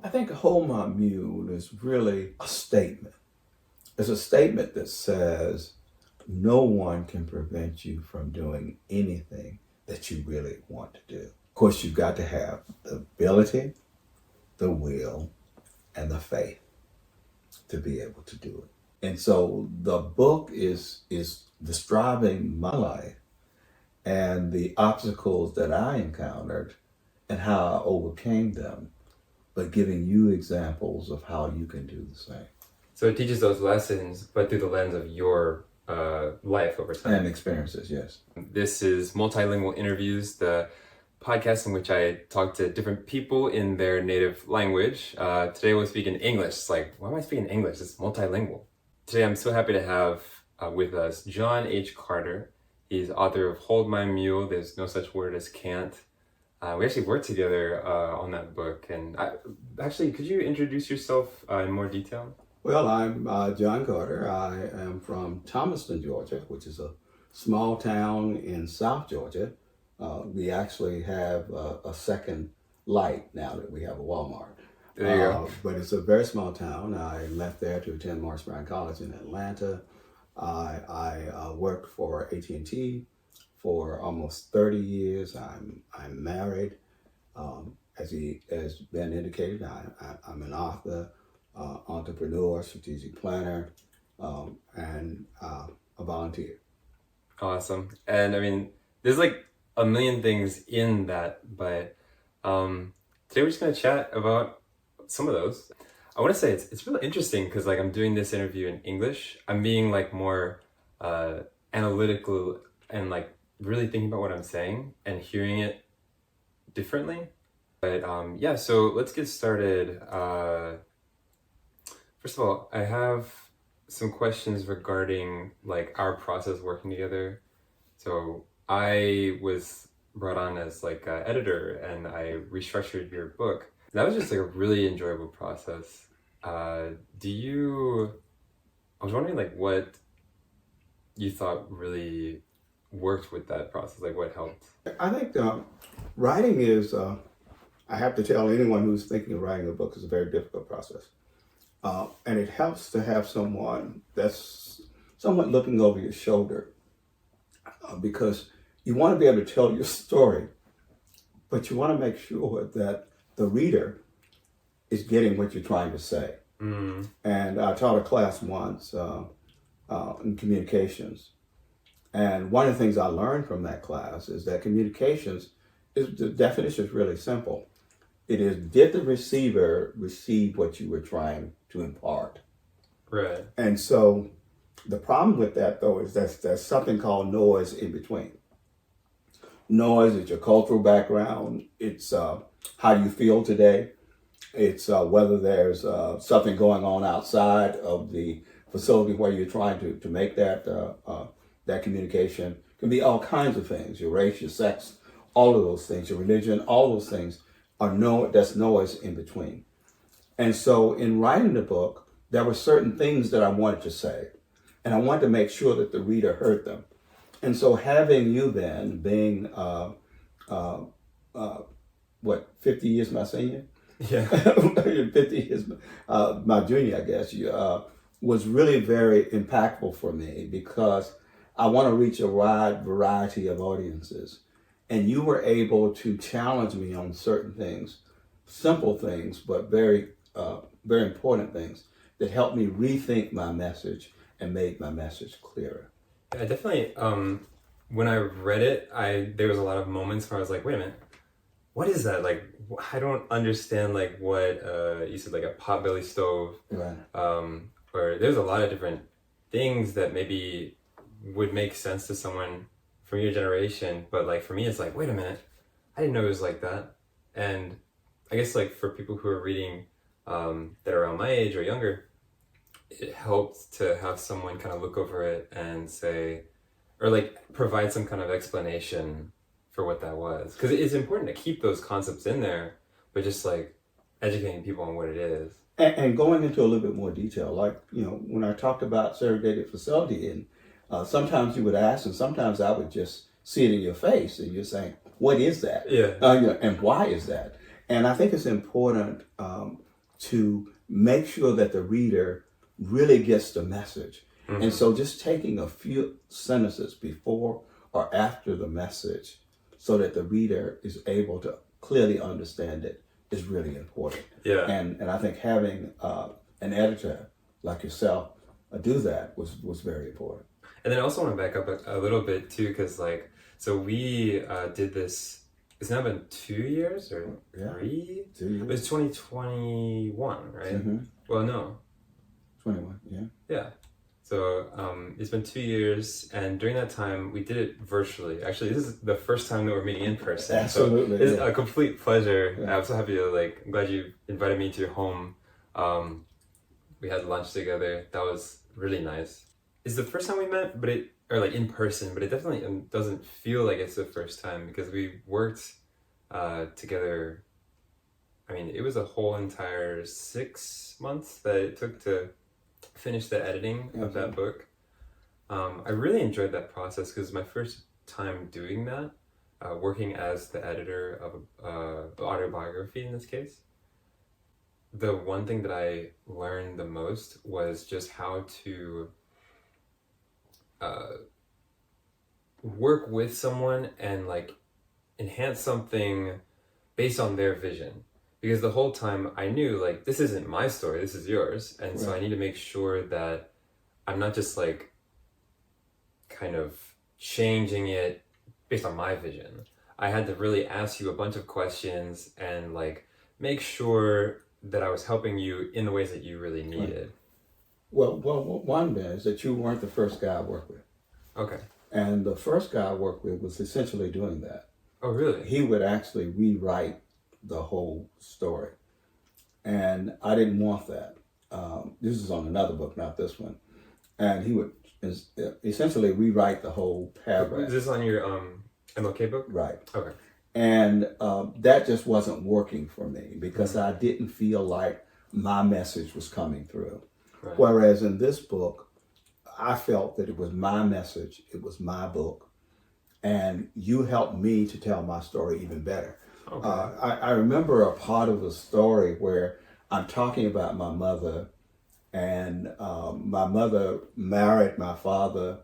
I think Hold My Mule is really a statement. It's a statement that says no one can prevent you from doing anything that you really want to do. Of course, you've got to have the ability, the will, and the faith to be able to do it. And so the book is describing my life and the obstacles that I encountered and how I overcame them, but giving you examples of how you can do the same. So it teaches those lessons, but through the lens of your life over time. And experiences, yes. This is Multilingual Interviews, the podcast in which I talk to different people in their native language. Today we'll speak in English. It's like, why am I speaking English? It's multilingual. Today I'm so happy to have with us John H. Carter. He's author of Hold My Mule, There's No Such Word as Can't. We actually worked together on that book. And actually, could you introduce yourself in more detail? Well, I'm John Carter. I am from Thomaston, Georgia, which is a small town in South Georgia. We actually have a second light now that we have a Walmart. There you go. But it's a very small town. I left there to attend Morris Brown College in Atlanta. I worked for AT&T for almost 30 years. I'm married. As Ben indicated, I'm an author, entrepreneur, strategic planner, and a volunteer. Awesome. And I mean, there's like a million things in that, but today we're just going to chat about some of those. I want to say it's really interesting because like I'm doing this interview in English. I'm being like more analytical and like really thinking about what I'm saying and hearing it differently. But yeah, so let's get started. First of all, I have some questions regarding like our process working together. So I was brought on as like an editor and I restructured your book. That was just like a really enjoyable process. I was wondering like what you thought really worked with that process, like what helped? I think writing is, I have to tell anyone who's thinking of writing a book, is a very difficult process. And it helps to have someone that's somewhat looking over your shoulder because you want to be able to tell your story, but you want to make sure that the reader is getting what you're trying to say. Mm. And I taught a class once in communications. And one of the things I learned from that class is that communications, the definition is really simple. It is, did the receiver receive what you were trying to impart? Right. And so the problem with that, though, is that there's something called noise in between. Noise is your cultural background. It's how you feel today. It's whether there's something going on outside of the facility where you're trying to make that communication. It can be all kinds of things, your race, your sex, all of those things, your religion, all those things that's noise in between. And so in writing the book, there were certain things that I wanted to say, and I wanted to make sure that the reader heard them. And so having you then being, 50 years my senior? Yeah. 50 years my junior, I guess, was really very impactful for me because I want to reach a wide variety of audiences. And you were able to challenge me on certain things, simple things, but very, very important things that helped me rethink my message and made my message clearer. Yeah, definitely. When I read it, there was a lot of moments where I was like, wait a minute, what is that? Like, I don't understand like what you said, like a potbelly stove. Right. Or there's a lot of different things that maybe would make sense to someone from your generation, but like for me it's like, wait a minute, I didn't know it was like that. And I guess like for people who are reading that are around my age or younger, it helped to have someone kind of look over it and say, or like provide some kind of explanation for what that was, because it's important to keep those concepts in there, but just like educating people on what it is. And going into a little bit more detail, like, when I talked about segregated facility, and sometimes you would ask, and sometimes I would just see it in your face, and you're saying, what is that? Yeah. And why is that? And I think it's important to make sure that the reader really gets the message. Mm-hmm. And so just taking a few sentences before or after the message so that the reader is able to clearly understand it is really important. Yeah. And I think having an editor like yourself do that was very important. And then I also want to back up a little bit too, because like, so we did this, it's now been 2 years or 3? 2 years. It was 2021, right? Mm-hmm. Well, no. 21, yeah. Yeah. So it's been 2 years, and during that time, we did it virtually. Actually, this is the first time that we're meeting in person. Absolutely. So it's a complete pleasure. Yeah. I'm so happy to, like, I'm glad you invited me to your home. We had lunch together. That was really nice. It's the first time we met, or like in person, but it definitely doesn't feel like it's the first time because we worked together. I mean, it was a whole entire 6 months that it took to finish the editing of that book. I really enjoyed that process because my first time doing that, working as the editor of an autobiography in this case, the one thing that I learned the most was just how to work with someone and like enhance something based on their vision. Because the whole time I knew like this isn't my story, this is yours. And so I need to make sure that I'm not just like kind of changing it based on my vision. I had to really ask you a bunch of questions and like make sure that I was helping you in the ways that you really needed. Well, one thing is that you weren't the first guy I worked with. Okay. And the first guy I worked with was essentially doing that. Oh, really? He would actually rewrite the whole story. And I didn't want that. This is on another book, not this one. And he would essentially rewrite the whole paragraph. Is this on your MLK book? Right. Okay. And that just wasn't working for me because I didn't feel like my message was coming through. Right. Whereas in this book, I felt that it was my message, it was my book, and you helped me to tell my story even better. Okay. I remember a part of the story where I'm talking about my mother, and my mother married my father,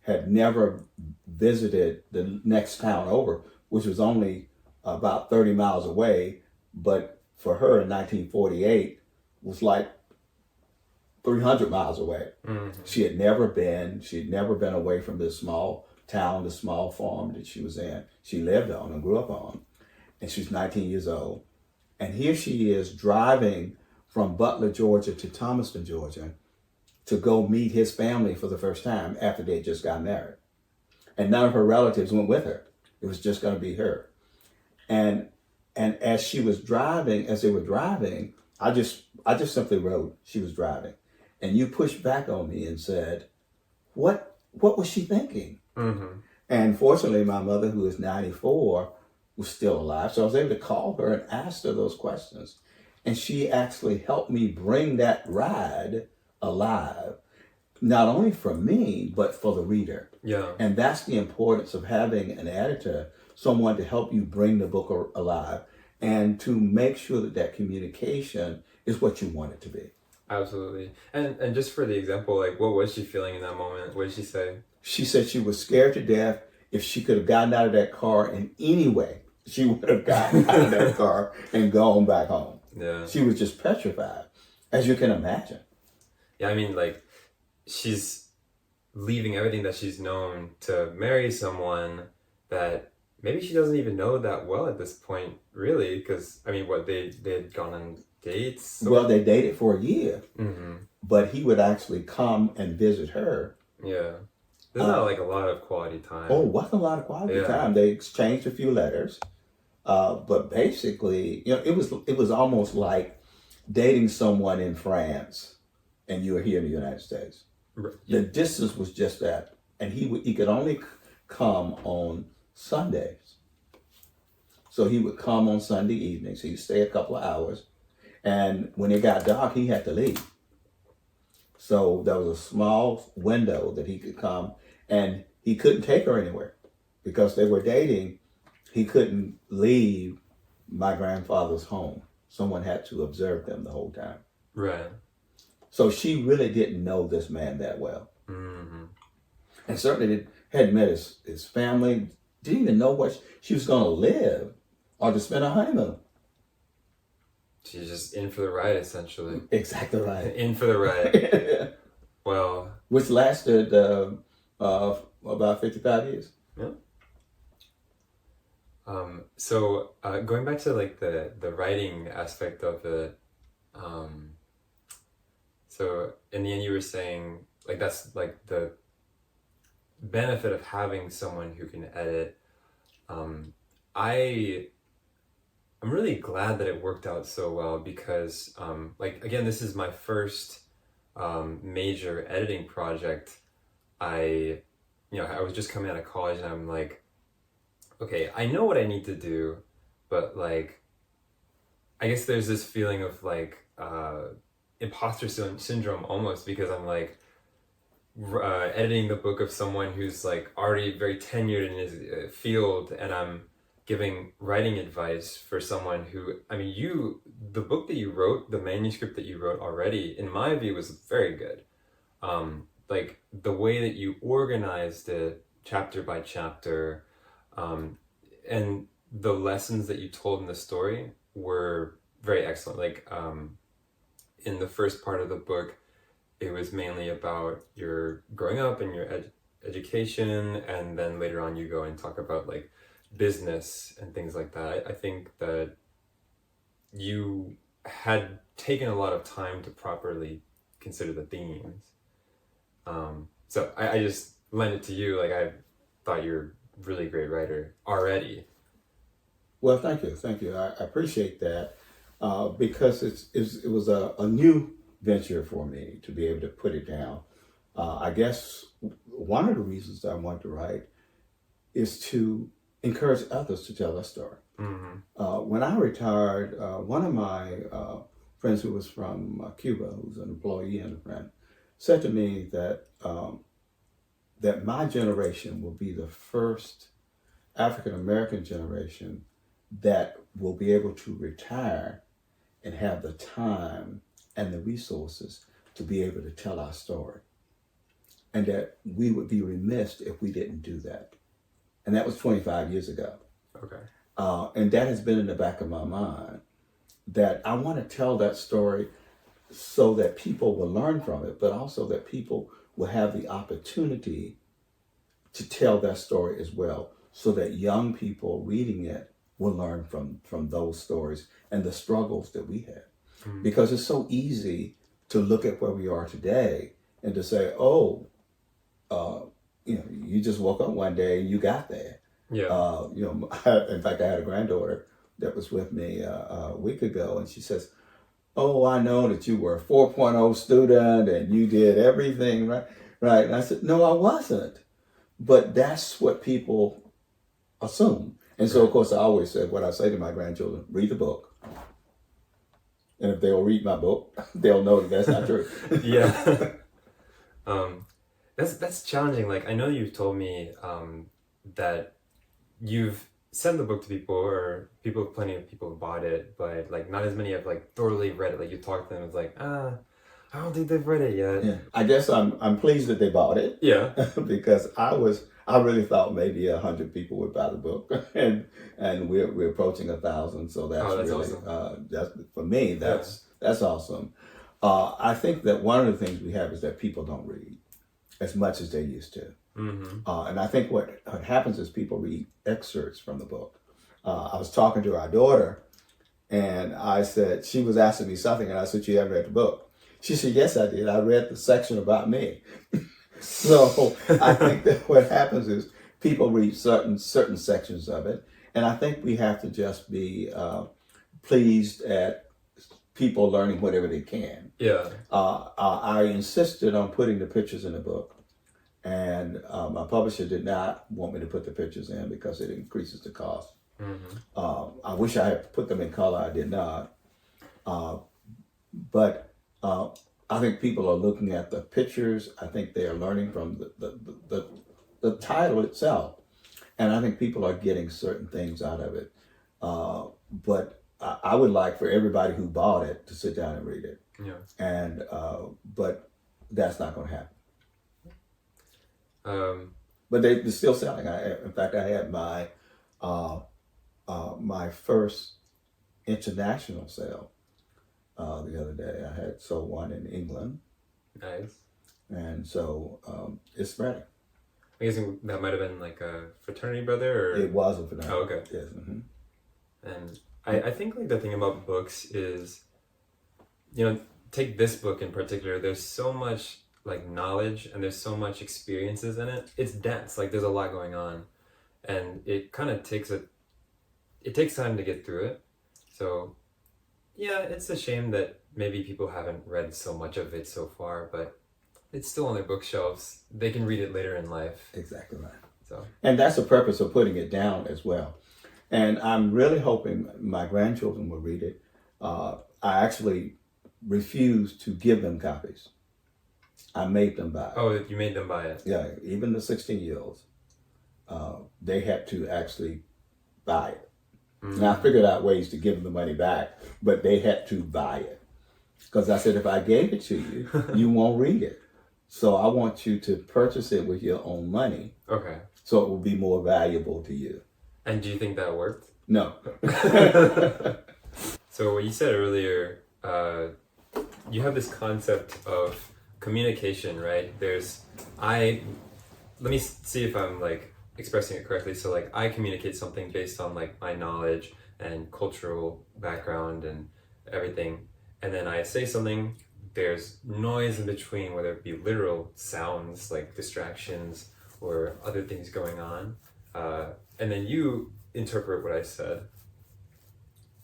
had never visited the next town over, which was only about 30 miles away, but for her in 1948 was like 300 miles away. Mm-hmm. She had never been away from this small town, the small farm that she was in. She lived on and grew up on. And she's 19 years old. And here she is driving from Butler, Georgia to Thomaston, Georgia to go meet his family for the first time after they had just got married. And none of her relatives went with her. It was just going to be her. And as they were driving, I just simply wrote, she was driving. And you pushed back on me and said, what was she thinking? Mm-hmm. And fortunately, my mother, who is 94, was still alive. So I was able to call her and ask her those questions. And she actually helped me bring that ride alive, not only for me, but for the reader. Yeah. And that's the importance of having an editor, someone to help you bring the book alive and to make sure that communication is what you want it to be. Absolutely. And just for the example, like what was she feeling in that moment? What did she say? She said she was scared to death. If she could have gotten out of that car in any way, she would have gotten out of that car and gone back home. Yeah. She was just petrified, as you can imagine. Yeah, I mean, like, she's leaving everything that she's known to marry someone that maybe she doesn't even know that well at this point, really, because, I mean, they had gone on dates? Well, they dated for a year, mm-hmm. but he would actually come and visit her. Yeah. There's not, like, a lot of quality time. Oh, wasn't a lot of quality time. They exchanged a few letters, but basically, it was almost like dating someone in France and you were here in the United States. Right. The distance was just that, and he could only come on Sundays. So he would come on Sunday evenings. He'd stay a couple of hours, and when it got dark, he had to leave. So there was a small window that he could come, and he couldn't take her anywhere because they were dating. He couldn't leave my grandfather's home. someone had to observe them the whole time. Right. So she really didn't know this man that well. Mm-hmm. And certainly hadn't met his family, didn't even know what she was going to live or to spend her honeymoon. She's just in for the ride, essentially. Exactly right. In for the ride. Well, which lasted about 55 years. yeah. So going back to like the writing aspect of it, so in the end you were saying like that's like the benefit of having someone who can edit. I'm really glad that it worked out so well because like again, this is my first major editing project. I was just coming out of college and I'm like, okay, I know what I need to do, but like, I guess there's this feeling of like imposter syndrome almost because I'm like editing the book of someone who's like already very tenured in his field, and I'm giving writing advice for someone who, I mean, the book that you wrote, the manuscript that you wrote already, in my view, was very good. Like the way that you organized it chapter by chapter, and the lessons that you told in the story were very excellent. Like in the first part of the book, it was mainly about your growing up and your education, and then later on you go and talk about like business and things like that. I think that you had taken a lot of time to properly consider the themes. So I just lend it to you. Like I thought you're a really great writer already. Well, thank you. I appreciate that because it was a new venture for me to be able to put it down. I guess one of the reasons that I want to write is to encourage others to tell their story. Mm-hmm. When I retired, one of my friends who was from Cuba, who's an employee and a friend, said to me that that my generation will be the first African American generation that will be able to retire and have the time and the resources to be able to tell our story. And that we would be remiss if we didn't do that. And that was 25 years ago. Okay. And that has been in the back of my mind, that I want to tell that story so that people will learn from it, but also that people will have the opportunity to tell that story as well, so that young people reading it will learn from those stories and the struggles that we had. Mm-hmm. Because it's so easy to look at where we are today and to say, oh, you just woke up one day and you got there. Yeah. In fact, I had a granddaughter that was with me a week ago, and she says, oh, I know that you were a 4.0 student and you did everything right. And I said, no, I wasn't. But that's what people assume. And so, of course, I always said what I say to my grandchildren: read the book. And if they'll read my book, they'll know that that's not true. Yeah. That's challenging. Like, I know you've told me that you've sent the book to people, or plenty of people have bought it, but like not as many have like thoroughly read it. Like you talk to them, it's like, I don't think they've read it yet. Yeah. I guess I'm pleased that they bought it. Yeah. Because I really thought maybe 100 people would buy the book, and we're approaching 1,000. So that's really awesome. That's for me. That's awesome. I think that one of the things we have is that people don't read as much as they used to. Mm-hmm. And I think what happens is people read excerpts from the book. I was talking to our daughter, and I said, she was asking me something, and I said, you haven't read the book? She said, yes, I did. I read the section about me. So I think that what happens is people read certain sections of it, and I think we have to just be pleased at people learning whatever they can. Yeah. I insisted on putting the pictures in the book, and my publisher did not want me to put the pictures in because it increases the cost. Mm-hmm. I wish I had put them in color. I did not. But I think people are looking at the pictures. I think they are learning from the title itself. And I think people are getting certain things out of it. But I would like for everybody who bought it to sit down and read it. Yeah. And but that's not going to happen. But they're still selling. In fact, I had my my first international sale the other day. I had sold one in England. Nice. And so it's spreading. I guess that might have been like a fraternity brother, or it was a fraternity. Oh, okay. Yes. Mm-hmm. And I think like the thing about books is, take this book in particular. There's so much like knowledge and there's so much experiences in it. It's dense. Like there's a lot going on, and it kind of takes time to get through it. So yeah, it's a shame that maybe people haven't read so much of it so far, but it's still on their bookshelves. They can read it later in life. Exactly right. So, and that's the purpose of putting it down as well. And I'm really hoping my grandchildren will read it. I actually refused to give them copies. I made them buy it. Oh, you made them buy it? Yeah, even the 16-year-olds. They had to actually buy it. Mm-hmm. And I figured out ways to give them the money back, but they had to buy it. Because I said, if I gave it to you, you won't read it. So I want you to purchase it with your own money. Okay. So it will be more valuable to you. And do you think that worked? No. So what you said earlier, you have this concept of communication, right? Let me see if I'm like expressing it correctly. So like I communicate something based on like my knowledge and cultural background and everything. And then I say something, there's noise in between, whether it be literal sounds like distractions or other things going on. And then you interpret what I said.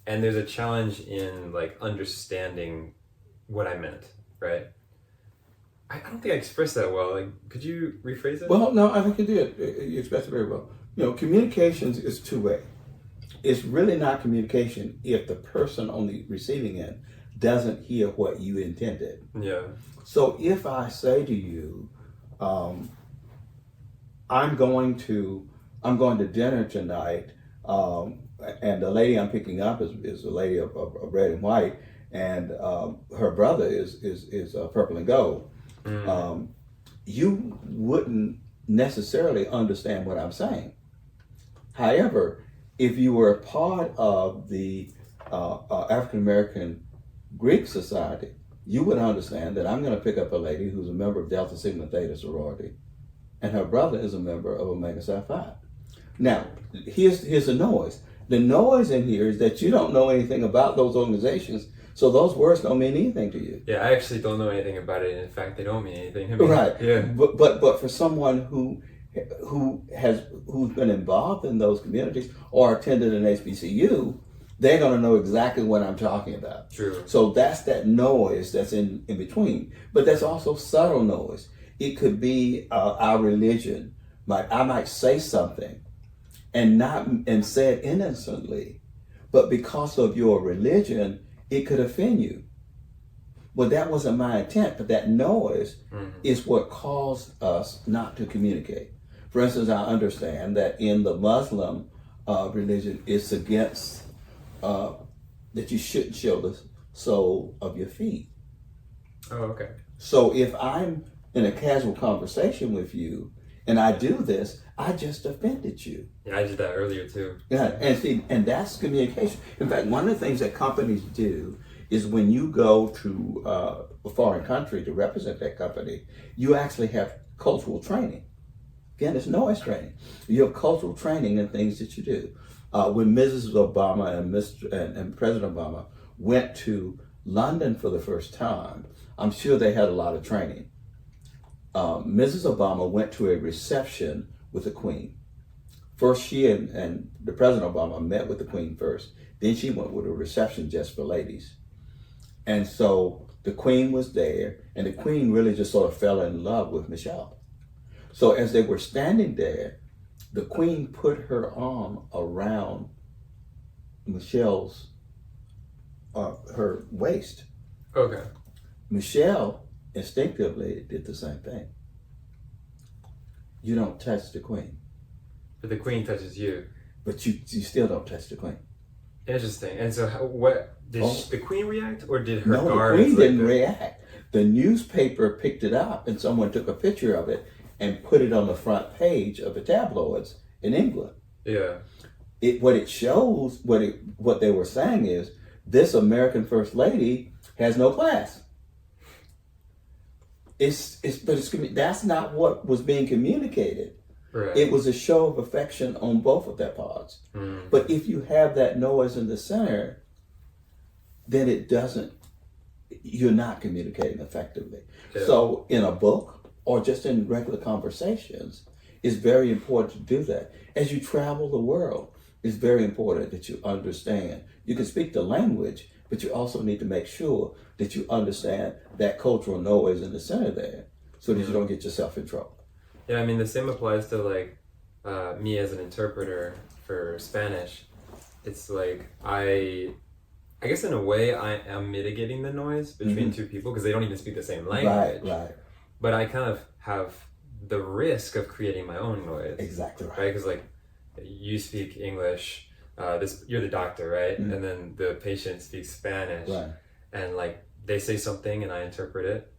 And there's a challenge in like understanding what I meant, right? I don't think I expressed that well. Like, could you rephrase it? Well, no, I think you did. You expressed it very well. Communications is two-way. It's really not communication if the person on the receiving end doesn't hear what you intended. Yeah. So if I say to you, I'm going to dinner tonight, and the lady I'm picking up is a lady of red and white, and her brother is purple and gold. Mm. You wouldn't necessarily understand what I'm saying. However, if you were a part of the African American Greek society, you would understand that I'm going to pick up a lady who's a member of Delta Sigma Theta sorority, and her brother is a member of Omega Psi Phi. Now, here's the noise. The noise in here is that you don't know anything about those organizations, so those words don't mean anything to you. Yeah, I actually don't know anything about it. In fact, they don't mean anything to me. Right. Yeah. But for someone who's been involved in those communities or attended an HBCU, they're going to know exactly what I'm talking about. True. So that's that noise that's in between. But there's also subtle noise. It could be our religion. I might say something and say it innocently, but because of your religion, it could offend you. Well, that wasn't my intent, but that noise is what caused us not to communicate. For instance, I understand that in the Muslim religion, it's against that you shouldn't show the sole of your feet. Oh, okay. So if I'm in a casual conversation with you and I do this, I just offended you. Yeah, I did that earlier too. Yeah, and that's communication. In fact, one of the things that companies do is when you go to a foreign country to represent that company, you actually have cultural training. Again, it's noise training. You have cultural training in things that you do. When Mrs. Obama and President Obama went to London for the first time, I'm sure they had a lot of training. Mrs. Obama went to a reception with the Queen. First, she and the President Obama met with the Queen first. Then she went with a reception just for ladies. And so the Queen was there, and the Queen really just sort of fell in love with Michelle. So as they were standing there, the Queen put her arm around Michelle's, her waist. Okay. Michelle instinctively did the same thing. You don't touch the Queen. But the Queen touches you. But you still don't touch the Queen. Interesting. And so, what did the queen react, or did her No, the guards queen like didn't react. The newspaper picked it up, and someone took a picture of it and put it on the front page of the tabloids in England. Yeah. What it shows, what they were saying is, this American First Lady has no class. That's not what was being communicated. Right. It was a show of affection on both of their parts. Mm. But if you have that noise in the center, then you're not communicating effectively. Yeah. So in a book or just in regular conversations, it's very important to do that. As you travel the world, it's very important that you understand. You can speak the language, but you also need to make sure that you understand that cultural noise in the center there so that you don't get yourself in trouble. Yeah, I mean, the same applies to like me as an interpreter for Spanish. It's like I guess in a way I am mitigating the noise between two people because they don't even speak the same language. Right. But I kind of have the risk of creating my own noise. Exactly right. Right? Because like you speak English, you're the doctor, right? Mm-hmm. And then the patient speaks Spanish. Right. And like they say something and I interpret it.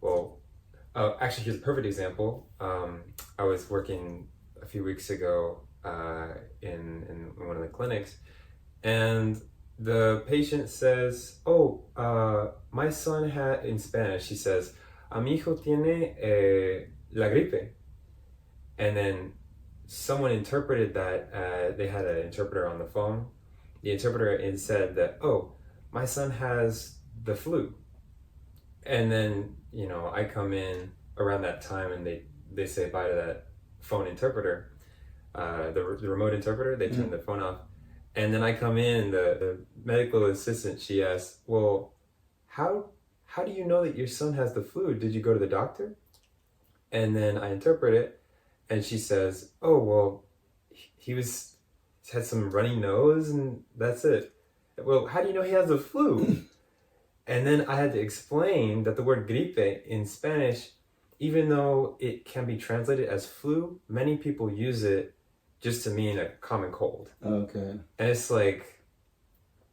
Well, actually, here's a perfect example. I was working a few weeks ago in one of the clinics, and the patient says, "Oh, my son had," in Spanish, she says, "A mi hijo tiene la gripe," and then someone interpreted that. They had an interpreter on the phone. The interpreter said that, "Oh, my son has the flu," and then I come in around that time and they say bye to that phone interpreter, the remote interpreter. They turn the phone off, and then I come in. The medical assistant, she asks, "Well, how do you know that your son has the flu? Did you go to the doctor?" And then I interpret it, and she says, "Oh, well, he's had some runny nose and that's it." Well, how do you know he has the flu? And then I had to explain that the word gripe in Spanish, even though it can be translated as flu, many people use it just to mean a common cold. Okay. And it's like,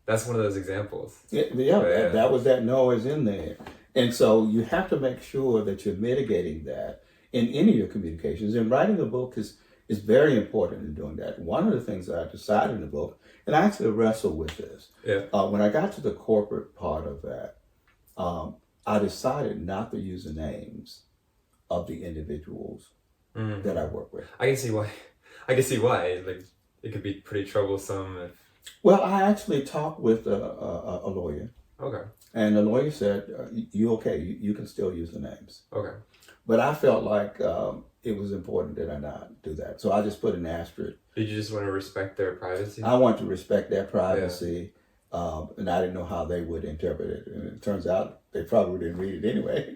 that's one of those examples. Yeah. That was that noise in there. And so you have to make sure that you're mitigating that in any of your communications. And writing a book is very important in doing that. One of the things that I decided in the book, and I actually wrestled with this. Yeah. When I got to the corporate part of that, I decided not to use the names of the individuals that I work with. I can see why. Like, it could be pretty troublesome. Well, I actually talked with a lawyer. Okay. And the lawyer said, "You okay? You can still use the names." Okay. But I felt like it was important that I not do that. So I just put an asterisk. Did you just want to respect their privacy? I want to respect their privacy, and I didn't know how they would interpret it. And it turns out they probably didn't read it anyway.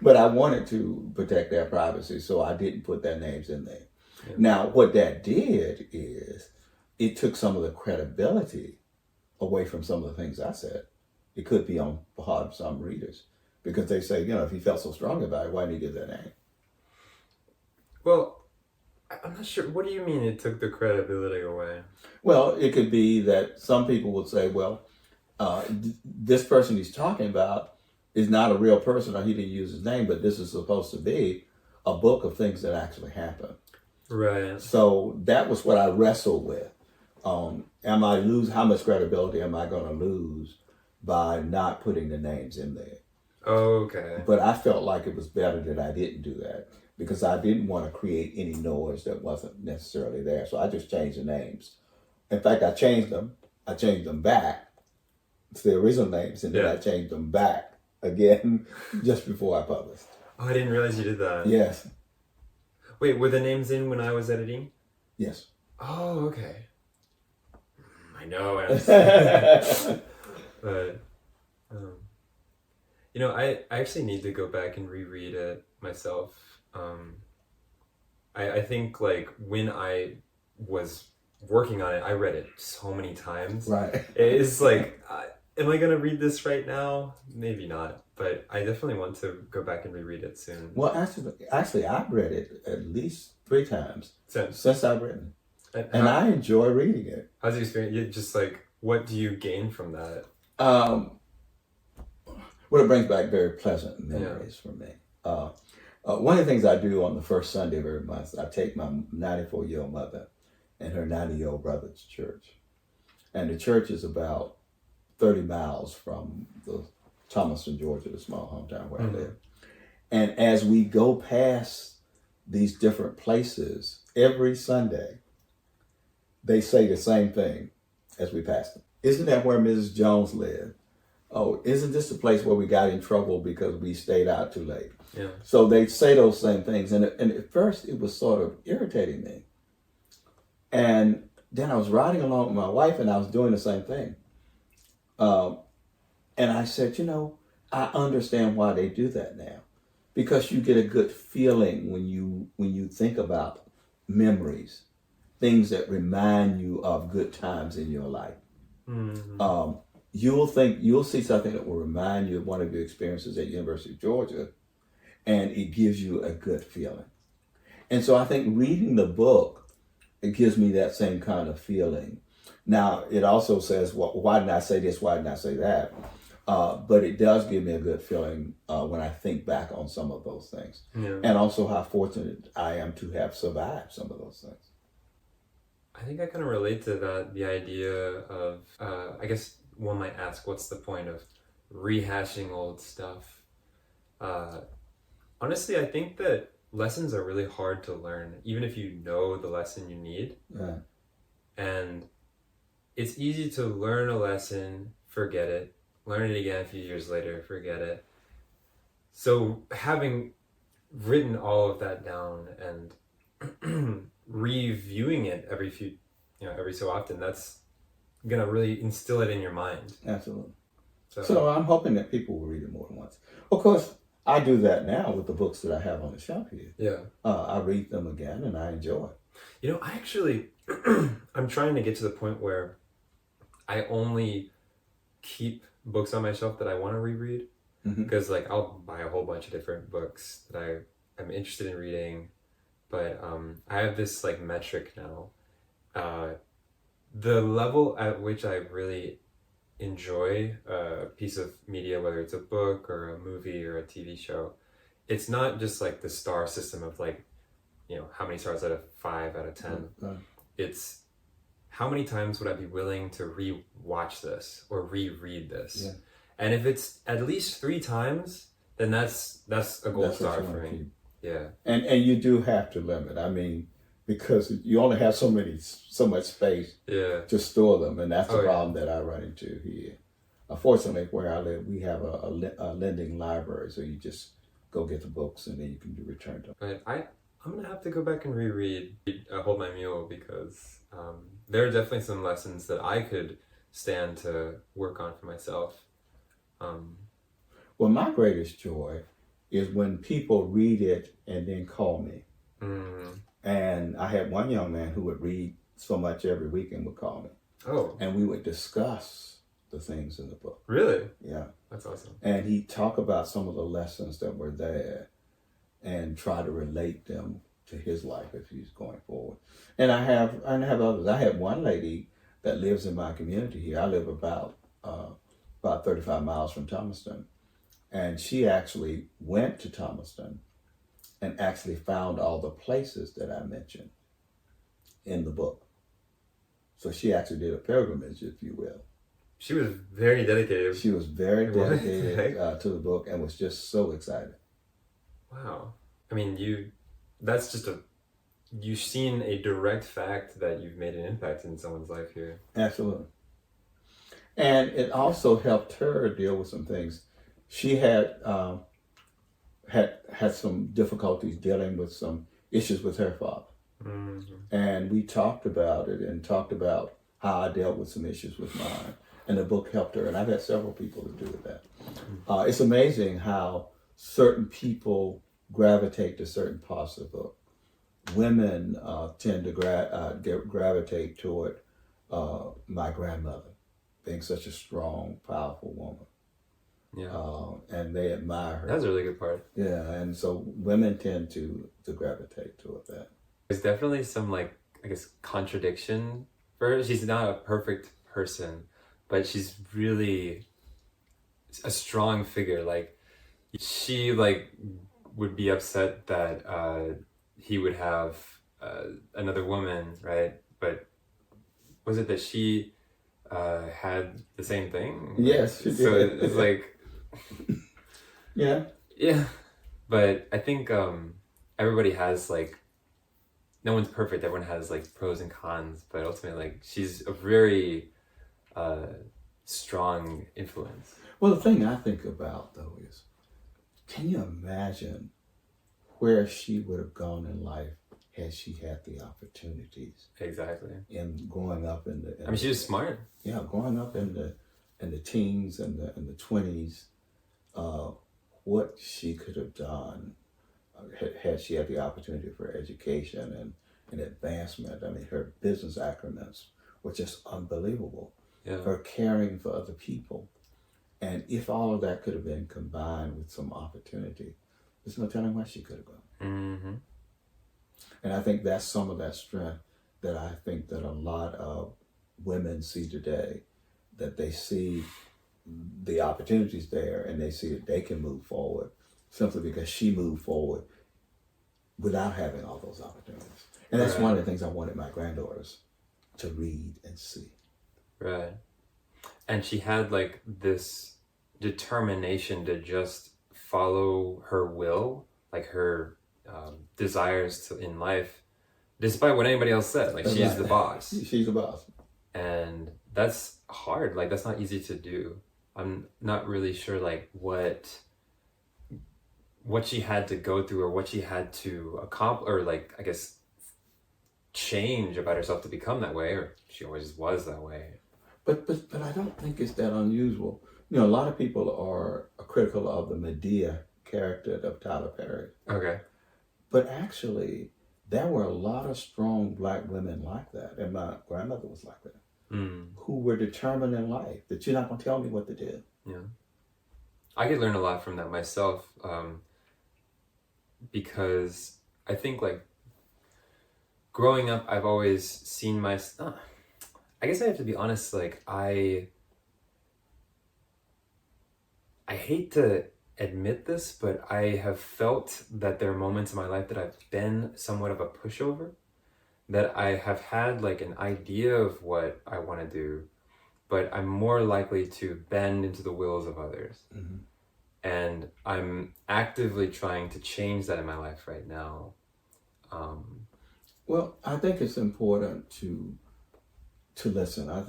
but I wanted to protect their privacy, so I didn't put their names in there. Yeah. Now, what that did is it took some of the credibility away from some of the things I said. It could be on behalf of some readers. Because they say, if he felt so strong about it, why didn't he give that name? Well, I'm not sure. What do you mean it took the credibility away? Well, it could be that some people would say, well, this person he's talking about is not a real person, or he didn't use his name, but this is supposed to be a book of things that actually happened. Right. So that was what I wrestled with. How much credibility am I going to lose by not putting the names in there? Okay. But I felt like it was better that I didn't do that because I didn't want to create any noise that wasn't necessarily there. So I just changed the names. In fact, I changed them back to the original names, and then I changed them back again just before I published. Oh, I didn't realize you did that. Yes. Wait, were the names in when I was editing? Yes. Oh, okay. I know. But, I actually need to go back and reread it myself. I think like when I was working on it, I read it so many times. Right. It's like, am I going to read this right now? Maybe not, but I definitely want to go back and reread it soon. Well, actually, I've read it at least 3 times since I've written it. And I enjoy reading it. How's the experience? You just like what do you gain from that? Well, it brings back very pleasant memories for me. One of the things I do on the first Sunday of every month, I take my 94-year-old mother and her 90-year-old brother to church. And the church is about 30 miles from the Thomaston, Georgia, the small hometown where I live. And as we go past these different places, every Sunday, they say the same thing as we pass them. Isn't that where Mrs. Jones lived? Oh, isn't this the place where we got in trouble because we stayed out too late? Yeah. So they say those same things. And at first it was sort of irritating me. And then I was riding along with my wife and I was doing the same thing. And I said, I understand why they do that now. Because you get a good feeling when you think about memories, things that remind you of good times in your life. Mm-hmm. You'll see something that will remind you of one of your experiences at University of Georgia, and it gives you a good feeling. And so I think reading the book, it gives me that same kind of feeling. Now, it also says, well, why didn't I say this? Why didn't I say that? But it does give me a good feeling when I think back on some of those things. Yeah. And also how fortunate I am to have survived some of those things. I think I kind of relate to that, the idea of, I guess one might ask, what's the point of rehashing old stuff? Honestly, I think that lessons are really hard to learn, even if you know the lesson you need. Yeah. And it's easy to learn a lesson, forget it, learn it again a few years later, forget it. So having written all of that down and reviewing it every so often, that's gonna really instill it in your mind. Absolutely. So I'm hoping that people will read it more than once. Of course, I do that now with the books that I have on the shelf here. Yeah. I read them again and I enjoy it. I actually, I'm trying to get to the point where I only keep books on my shelf that I want to reread. Because I'll buy a whole bunch of different books that I'm interested in reading. But I have this metric now. The level at which I really enjoy a piece of media, whether it's a book or a movie or a TV show, it's not just the star system of how many stars out of 5 out of 10. It's how many times would I be willing to re-watch this or reread this? Yeah. And if it's at least 3 times, then that's a gold star for me. Yeah. And you do have to limit. I mean, because you only have so much space to store them, and that's the problem that I run into here. Fortunately, where I live, we have a lending library, so you just go get the books and then you can return them. But I'm gonna have to go back and reread Hold My Mule, because there are definitely some lessons that I could stand to work on for myself. Well, my greatest joy is when people read it and then call me. And I had one young man who would read so much every week and would call me. Oh. And we would discuss the things in the book. Really? Yeah. That's awesome. And he'd talk about some of the lessons that were there and try to relate them to his life as he's going forward. And I have others. I had one lady that lives in my community here. I live about 35 miles from Thomaston. And she actually went to Thomaston and actually found all the places that I mentioned in the book. So she actually did a pilgrimage, if you will. She was very dedicated. She was very dedicated to the book and was just so excited. Wow. I mean, you've seen a direct fact that you've made an impact in someone's life here. Absolutely. And it also helped her deal with some things. She had some difficulties dealing with some issues with her father. Mm-hmm. And we talked about it and talked about how I dealt with some issues with mine. And the book helped her. And I've had several people to do with that. Mm-hmm. It's amazing how certain people gravitate to certain parts of the book. Women tend to gravitate toward my grandmother, being such a strong, powerful woman. Yeah. And they admire her. That's a really good part. Yeah, and so women tend to gravitate toward that. There's definitely some contradiction for her. She's not a perfect person, but she's really a strong figure. Like, she like would be upset that he would have another woman, right? But was it that she had the same thing? Yes, she So did. it's like, Yeah. yeah. But I think everybody has like, no one's perfect. Everyone has like pros and cons, but ultimately, like, she's a very strong influence. Well, the thing I think about though is, can you imagine where she would have gone in life had she had the opportunities Exactly. in growing up in the? I mean, she was smart. Yeah, growing up in the teens and the 20s, what she could have done had she had the opportunity for education and advancement. I mean, her business acronyms were just unbelievable. Yeah. Her caring for other people. And if all of that could have been combined with some opportunity, there's no telling where she could have gone. Mm-hmm. And I think that's some of that strength that I think that a lot of women see today, that they see the opportunities there and they see that they can move forward simply because she moved forward without having all those opportunities. And that's Right. one of the things I wanted my granddaughters to read and see. Right. And she had like this determination to just follow her will, like her desires in life, despite what anybody else said. Like, she's the boss. She's the boss. And that's hard. Like, that's not easy to do. I'm not really sure like what she had to go through or what she had to accomplish, or like, I guess, change about herself to become that way, or she always was that way. But I don't think it's that unusual. You know, a lot of people are critical of the Medea character of Tyler Perry. Okay. But actually, there were a lot of strong Black women like that. And my grandmother was like that. Who were determined in life that you're not going to tell me what to do. Yeah. I could learn a lot from that myself, because I think like growing up, I've always seen I guess I have to be honest, like I hate to admit this, but I have felt that there are moments in my life that I've been somewhat of a pushover, that I have had like an idea of what I want to do, but I'm more likely to bend into the wills of others. Mm-hmm. And I'm actively trying to change that in my life right now. Well, I think it's important to listen. I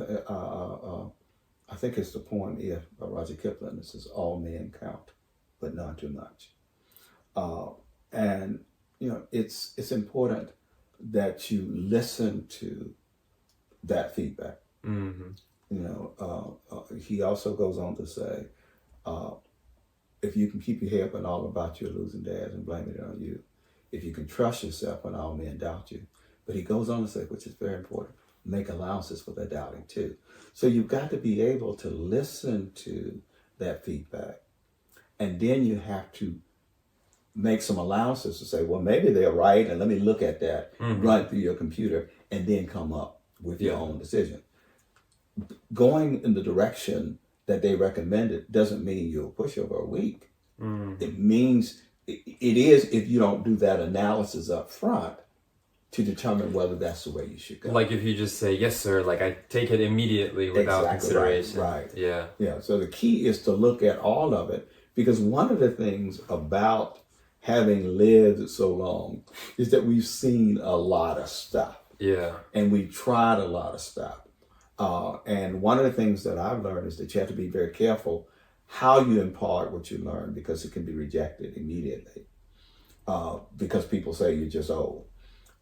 think it's the poem "If" by Roger Kipling. It says, "All men count, but none too much." And you know, it's important that you listen to that feedback. Mm-hmm. You know, he also goes on to say, if you can keep your head up and all about your losing dads and blaming it on you, if you can trust yourself when all men doubt you. But he goes on to say, which is very important, make allowances for their doubting too. So you've got to be able to listen to that feedback. And then you have to make some allowances to say, well, maybe they're right, and let me look at that, run through your computer, and then come up with your own decision. Going in the direction that they recommended doesn't mean you're a pushover or weak. It means it is if you don't do that analysis up front to determine whether that's the way you should go. Like if you just say, yes, sir, like I take it immediately without consideration. Right. Yeah. Yeah. So the key is to look at all of it, because one of the things about having lived so long is that we've seen a lot of stuff. Yeah. And we've tried a lot of stuff. And one of the things that I've learned is that you have to be very careful how you impart what you learn, because it can be rejected immediately because people say you're just old.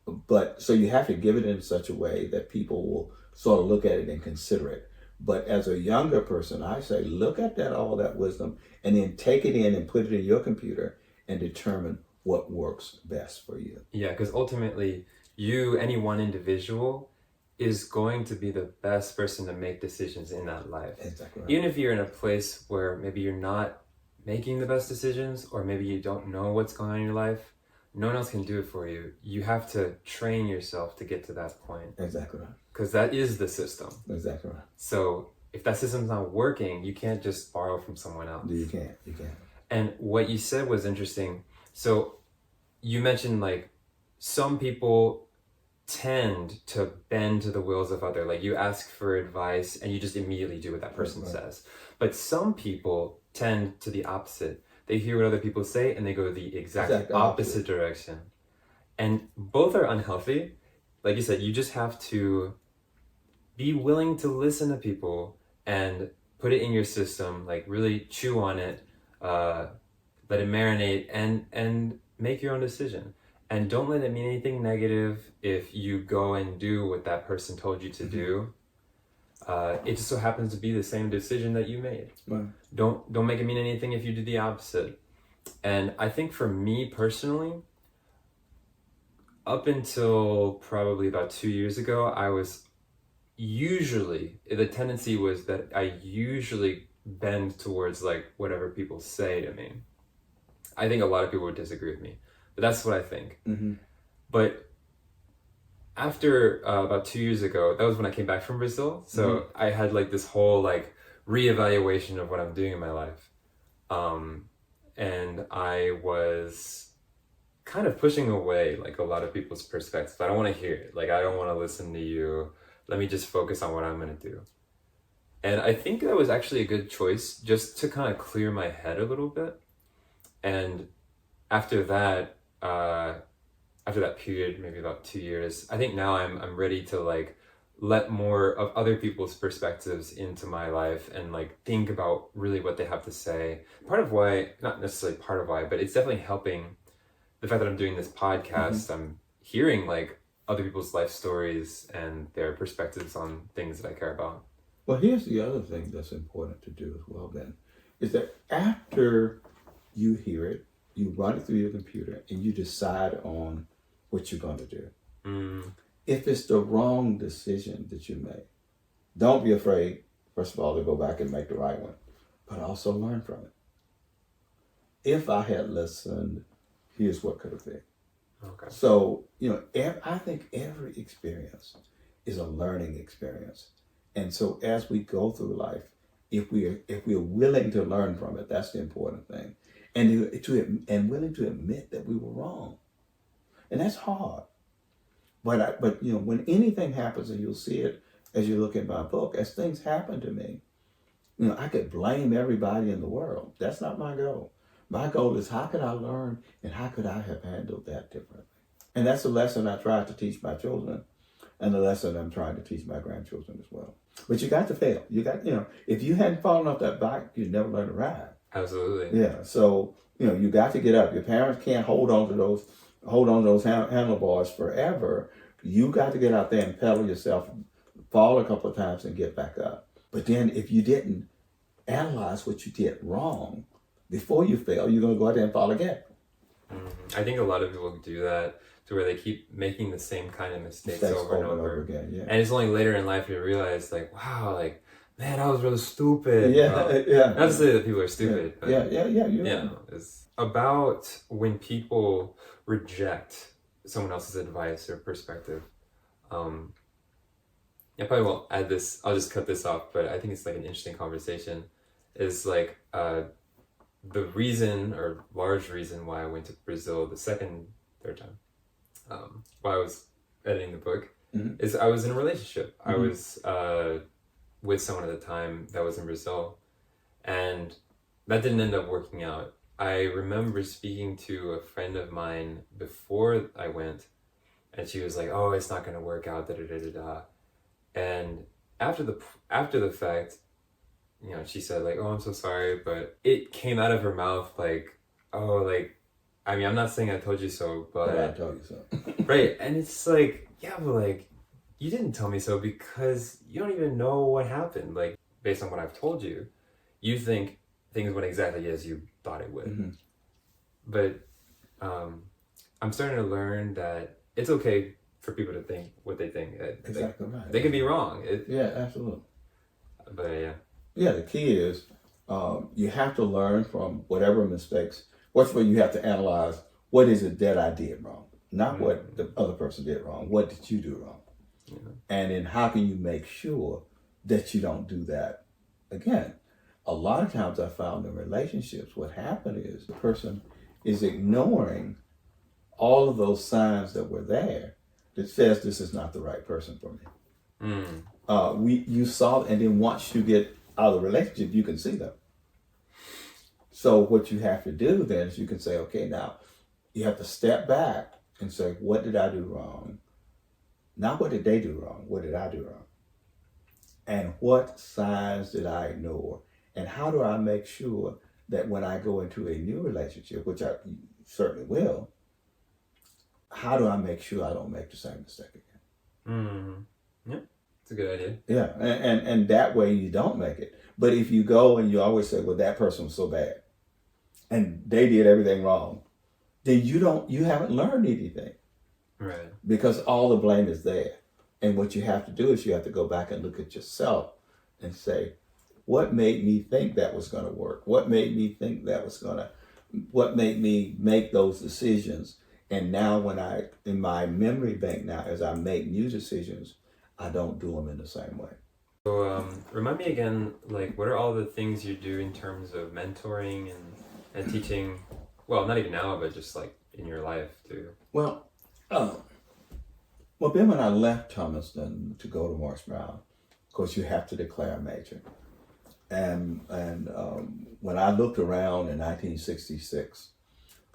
But so you have to give it in such a way that people will sort of look at it and consider it. But as a younger person, I say, look at all that wisdom, and then take it in and put it in your computer and determine what works best for you. Yeah, because ultimately, any one individual, is going to be the best person to make decisions in that life. Exactly right. Even if you're in a place where maybe you're not making the best decisions, or maybe you don't know what's going on in your life, no one else can do it for you. You have to train yourself to get to that point. Exactly right. Because that is the system. Exactly right. So if that system's not working, you can't just borrow from someone else. You can't. You can't. And what you said was interesting. So you mentioned like some people tend to bend to the wills of other. Like you ask for advice and you just immediately do what that person says. But some people tend to the opposite. They hear what other people say and they go the exact opposite direction. And both are unhealthy. Like you said, you just have to be willing to listen to people and put it in your system, like really chew on it, let it marinate, and make your own decision. And don't let it mean anything negative if you go and do what that person told you to do. It just so happens to be the same decision that you made. Right. Don't make it mean anything if you do the opposite. And I think for me personally, up until probably about 2 years ago, I was the tendency was that I usually bend towards like whatever people say to me. I think a lot of people would disagree with me, but that's what I think. Mm-hmm. But after about 2 years ago, that was when I came back from Brazil. So I had like this whole like reevaluation of what I'm doing in my life. And I was kind of pushing away like a lot of people's perspectives. I don't want to hear it. Like, I don't want to listen to you. Let me just focus on what I'm going to do. And I think that was actually a good choice just to kind of clear my head a little bit. And after that period, maybe about 2 years, I think now I'm ready to like let more of other people's perspectives into my life and like think about really what they have to say. Part of why, not necessarily part of why, but it's definitely helping the fact that I'm doing this podcast. I'm hearing like other people's life stories and their perspectives on things that I care about. Well, here's the other thing that's important to do as well, Ben, is that after you hear it, you run it through your computer and you decide on what you're going to do. If it's the wrong decision that you make, don't be afraid, first of all, to go back and make the right one, but also learn from it. If I had listened, here's what could have been. Okay. So, I think every experience is a learning experience. And so as we go through life, if we're willing to learn from it, that's the important thing. And willing to admit that we were wrong. And that's hard. But when anything happens, and you'll see it as you look at my book, as things happen to me, I could blame everybody in the world. That's not my goal. My goal is how could I learn and how could I have handled that differently? And that's a lesson I try to teach my children and the lesson I'm trying to teach my grandchildren as well. But you got to fail. You got, if you hadn't fallen off that bike, you'd never learn to ride. Absolutely. Yeah. So, you got to get up. Your parents can't hold on to those handlebars forever. You got to get out there and pedal yourself, fall a couple of times and get back up. But then if you didn't analyze what you did wrong before you fail, you're going to go out there and fall again. I think a lot of people do that to where they keep making the same kind of mistakes over and over again. Yeah. And it's only later in life you realize like, wow, like, man, I was really stupid. Yeah. Not to say that people are stupid. Yeah. But, it's about when people reject someone else's advice or perspective. I probably won't add this. I'll just cut this off. But I think it's like an interesting conversation. Is like the reason or large reason why I went to Brazil third time, while I was editing the book, is I was in a relationship. I was with someone at the time that was in Brazil, and that didn't end up working out. I remember speaking to a friend of mine before I went, and she was like, "Oh, it's not going to work out." And after the fact, she said like, "Oh, I'm so sorry," but it came out of her mouth like, "Oh, like, I mean, I'm not saying I told you so, but I told you so." Right, and it's like, yeah, but like, you didn't tell me so because you don't even know what happened. Like, based on what I've told you, you think things went exactly as you thought it would. But I'm starting to learn that it's okay for people to think what they think. Exactly right. They can be wrong. Yeah, absolutely. But yeah. Yeah, the key is you have to learn from whatever mistakes. First of all, you have to analyze what is it that I did wrong? Not what the other person did wrong. What did you do wrong? Yeah. And then how can you make sure that you don't do that again? A lot of times I found in relationships, what happened is the person is ignoring all of those signs that were there that says this is not the right person for me. You saw, and then once you get out of the relationship, you can see them. So what you have to do then is you can say, okay, now you have to step back and say, what did I do wrong? Not what did they do wrong, what did I do wrong? And what signs did I ignore? And how do I make sure that when I go into a new relationship, which I certainly will, how do I make sure I don't make the same mistake again? Yeah, it's a good idea. Yeah, and that way you don't make it. But if you go and you always say, well, that person was so bad and they did everything wrong, then you haven't learned anything. Right. Because all the blame is there. And what you have to do is you have to go back and look at yourself and say, what made me think that was going to work? What made me think what made me make those decisions? And now in my memory bank now, as I make new decisions, I don't do them in the same way. So remind me again, like, what are all the things you do in terms of mentoring and teaching? Well, not even now, but just like in your life too. Well, then when I left Thomaston to go to Morris Brown, of course you have to declare a major. And when I looked around in 1966,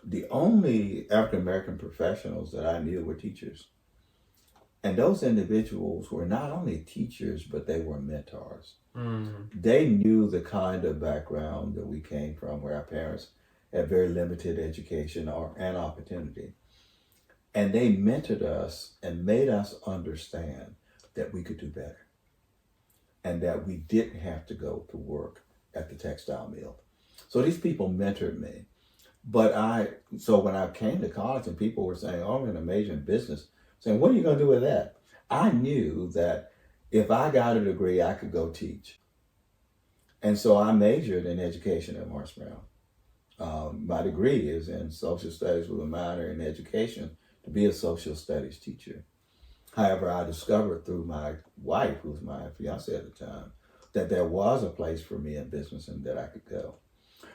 the only African American professionals that I knew were teachers. And those individuals were not only teachers, but they were mentors. They knew the kind of background that we came from, where our parents had very limited education and opportunity. And they mentored us and made us understand that we could do better and that we didn't have to go to work at the textile mill. So these people mentored me. So when I came to college and people were saying, oh, I'm going to major in business, saying, what are you going to do with that? I knew that if I got a degree, I could go teach. And so I majored in education at Morris Brown. My degree is in social studies with a minor in education to be a social studies teacher. However, I discovered through my wife, who was my fiance at the time, that there was a place for me in business and that I could go.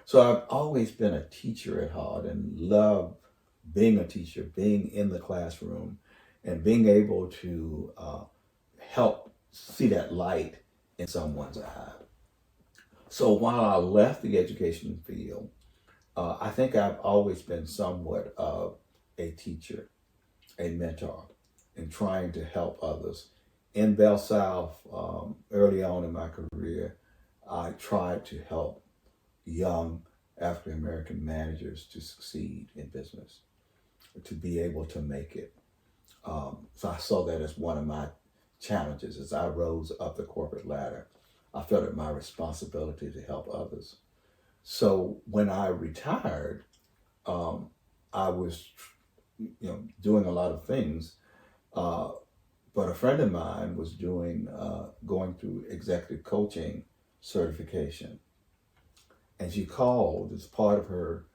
So I've always been a teacher at heart and love being a teacher, being in the classroom, and being able to help see that light in someone's eye. So while I left the education field, I think I've always been somewhat of a teacher, a mentor, in trying to help others. In Bell South, early on in my career, I tried to help young African American managers to succeed in business, to be able to make it. So I saw that as one of my challenges. As I rose up the corporate ladder, I felt it my responsibility to help others. So when I retired, I was, doing a lot of things, but a friend of mine was going through executive coaching certification, and she called as part of her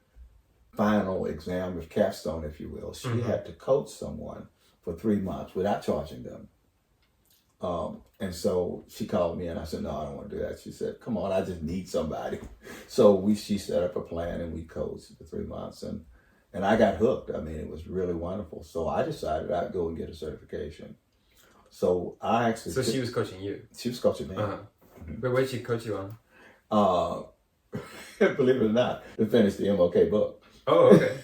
final exam of capstone, if you will. She had to coach someone for 3 months without charging them. And so she called me and I said, no, I don't want to do that. She said, come on, I just need somebody. So she set up a plan and we coached for 3 months and I got hooked. I mean, it was really wonderful. So I decided I'd go and get a certification. So I actually... So she was coaching you? She was coaching me. But what did she coach you on? Believe it or not, to finish the MLK book. Oh, okay.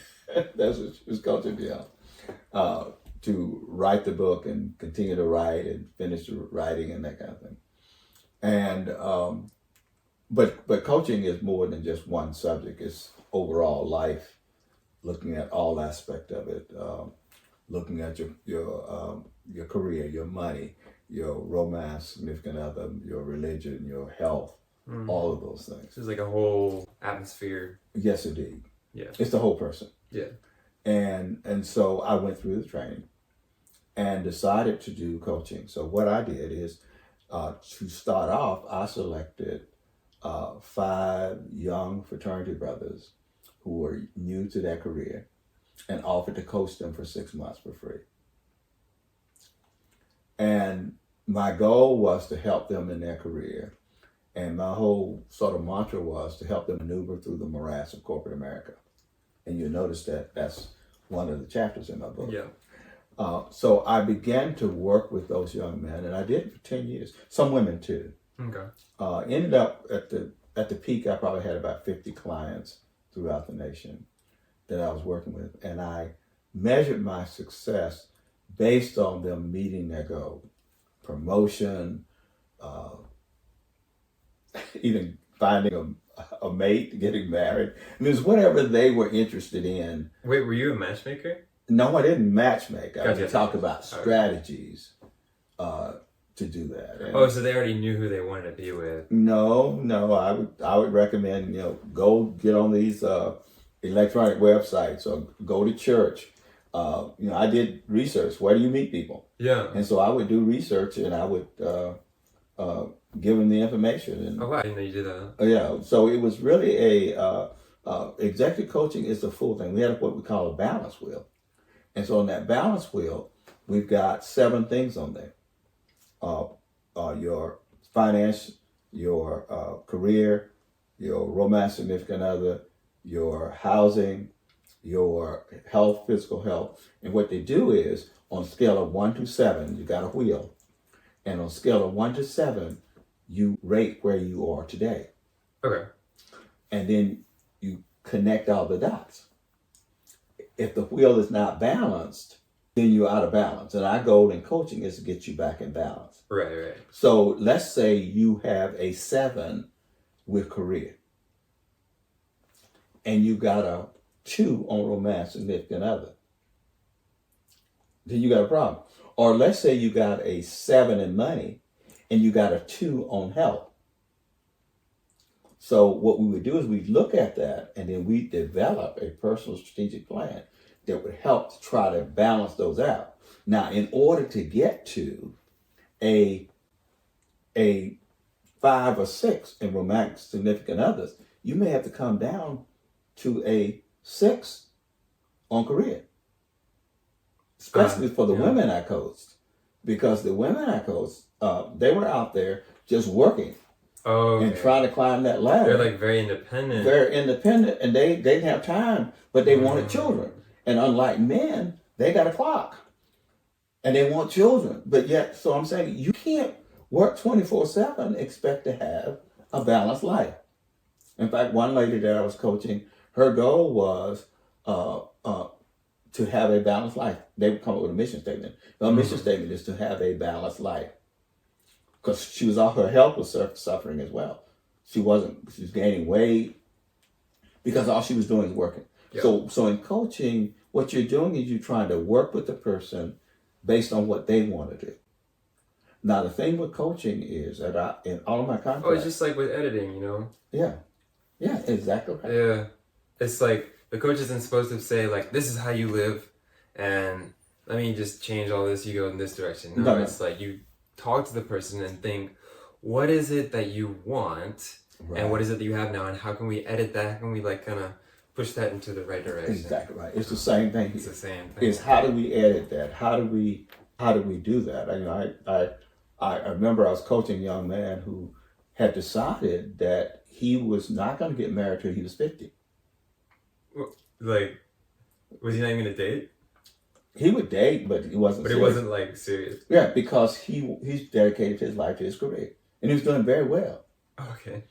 That's what she was coaching me on. To write the book and continue to write and finish the writing and that kind of thing. And but coaching is more than just one subject. It's overall life, looking at all aspects of it, looking at your career, your money, your romance, significant other, your religion, your health, all of those things. So it's like a whole atmosphere. Yes, indeed. Yeah. It's the whole person. Yeah. And so I went through the training and decided to do coaching. So what I did is, to start off, I selected 5 young fraternity brothers who were new to their career. and offered to coach them for 6 months for free. And my goal was to help them in their career. And my whole sort of mantra was to help them maneuver through the morass of corporate America. And you'll notice that that's one of the chapters in my book. Yeah. So I began to work with those young men, and I did it for 10 years. Some women too. Okay. Ended up at the peak, I probably had about 50 clients throughout the nation that I was working with. And I measured my success based on them meeting their goal. Promotion, even finding a mate, getting married. I mean, it was whatever they were interested in. Wait, were you a matchmaker? No, I didn't matchmake. I Gotcha. would talk about strategies to do that. And So they already knew who they wanted to be with. no, I would recommend, go get on these electronic websites or go to church. I did research. Where do you meet people? Yeah. And so I would do research, and I would give them the information. And Oh wow, I didn't know you did that. yeah, so it was really executive coaching is the full thing. We had what we call a balance wheel. And so on that balance wheel, we've got 7 things on there. Your finance, your career, your romance significant other, your housing, your health, physical health. And what they do is, on a scale of 1 to 7, you got a wheel. And on a scale of 1 to 7, you rate where you are today. Okay. And then you connect all the dots. If the wheel is not balanced, then you're out of balance. And our goal in coaching is to get you back in balance. Right. So let's say you have a 7 with career, and you got a 2 on romance, significant other. Then you got a problem. Or let's say you got a 7 in money, and you got a 2 on health. So what we would do is we'd look at that, and then we'd develop a personal strategic plan that would help to try to balance those out. Now, in order to get to a 5 or 6 in romantic significant others, you may have to come down to a 6 on career. Especially for the women I coached. Because the women I coached, they were out there just working. Oh, and trying to climb that ladder. They're like very independent. Very independent, and they didn't have time, but they wanted children. And unlike men, they got a clock, and they want children. But yet, so I'm saying, you can't work 24/7, expect to have a balanced life. In fact, one lady that I was coaching, her goal was to have a balanced life. They would come up with a mission statement. The mission statement is to have a balanced life. Because her health was suffering as well. She was gaining weight because all she was doing is working. Yeah. So in coaching, what you're doing is you're trying to work with the person based on what they want to do. Now, the thing with coaching is that in all of my contracts. Oh, it's just like with editing, Yeah, exactly right. Yeah. It's like the coach isn't supposed to say, like, this is how you live, and let me just change all this, you go in this direction. No. It's like you talk to the person and think, what is it that you want, and what is it that you have now, and how can we edit that? How can we kind of push that into the right direction? Exactly right. It's the same thing. It's the same thing. It's how do we edit that? How do we do that? I remember I was coaching a young man who had decided that he was not going to get married till he was 50. Like, was he not even going to date? He would date, but he wasn't. But it wasn't like serious. Yeah, because he's dedicated his life to his career, and he was doing very well. Okay.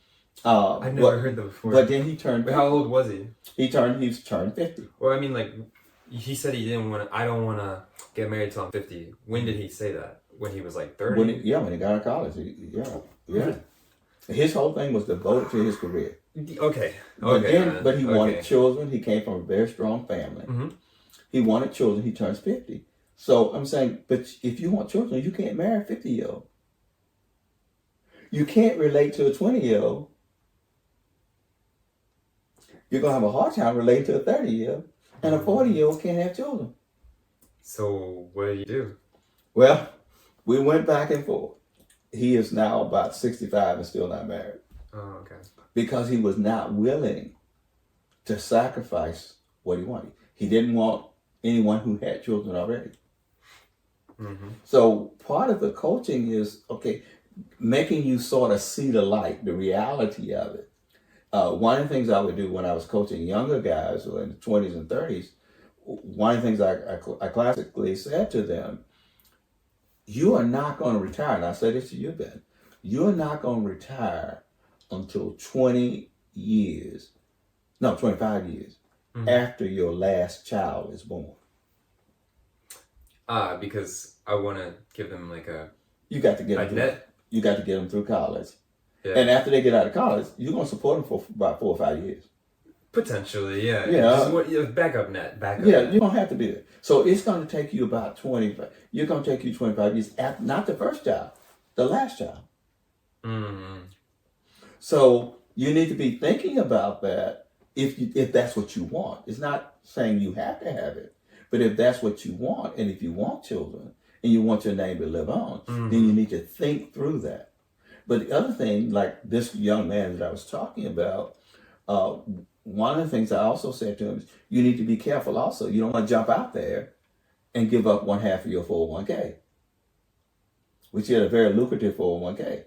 I never heard that before. But then he turned. But how old was he? He turned 50. Well, I mean, like, he said he didn't want to. I don't want to get married till I'm 50. When did he say that? When he was like 30? When he got out of college. Yeah. His whole thing was devoted to his career. Okay. But he wanted children. He came from a very strong family. Mm-hmm. He wanted children. He turns 50. So I'm saying, but if you want children, you can't marry a 50-year-old. You can't relate to a 20-year-old. You're going to have a hard time relating to a 30-year-old. And a 40-year-old can't have children. So what do you do? Well, we went back and forth. He is now about 65 and still not married. Oh, okay. Because he was not willing to sacrifice what he wanted. He didn't want anyone who had children already. Mm-hmm. So part of the coaching is, okay, making you sort of see the light, the reality of it. One of the things I would do when I was coaching younger guys who were in the 20s and 30s, one of the things I classically said to them, you are not going to retire, and I say this to you, Ben, you're not going to retire until 25 years Mm-hmm. after your last child is born. Because I want to give them like You got to get a net. You got to get them through college. Yeah. And after they get out of college, you're going to support them for about 4 or 5 years. Potentially, yeah. Yeah. Just backup net. Yeah, you don't have to be there. So it's going to take you about 25. You're going to take you 25 years after, not the first child, the last child. Mm-hmm. So you need to be thinking about that if that's what you want. It's not saying you have to have it, but if that's what you want, and if you want children and you want your name to live on, Mm-hmm. then you need to think through that. But the other thing, like this young man that I was talking about, one of the things I also said to him is you need to be careful also. You don't want to jump out there and give up one half of your 401k, which is a very lucrative 401k.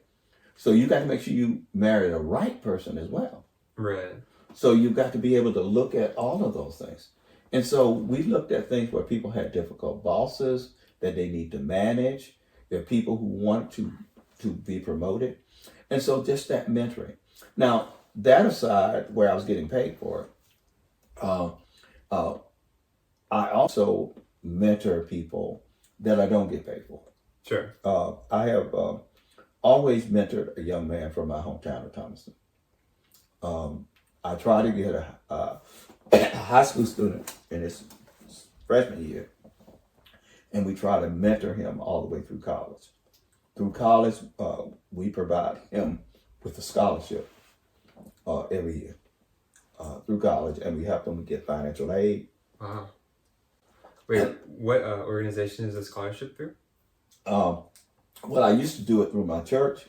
So you got to make sure you marry the right person as well. Right. So you've got to be able to look at all of those things. And so we looked at things where people had difficult bosses that they need to manage. There are people who want to be promoted. And so just that mentoring. Now, that aside, where I was getting paid for it, I also mentor people that I don't get paid for. Sure. I have always mentored a young man from my hometown of Thomaston. I try to get a high school student in his freshman year, and we try to mentor him all the way through college. Through college, we provide him with a scholarship every year through college, and we help him get financial aid. Wow. Wait, what organization is the scholarship through? Well, I used to do it through my church,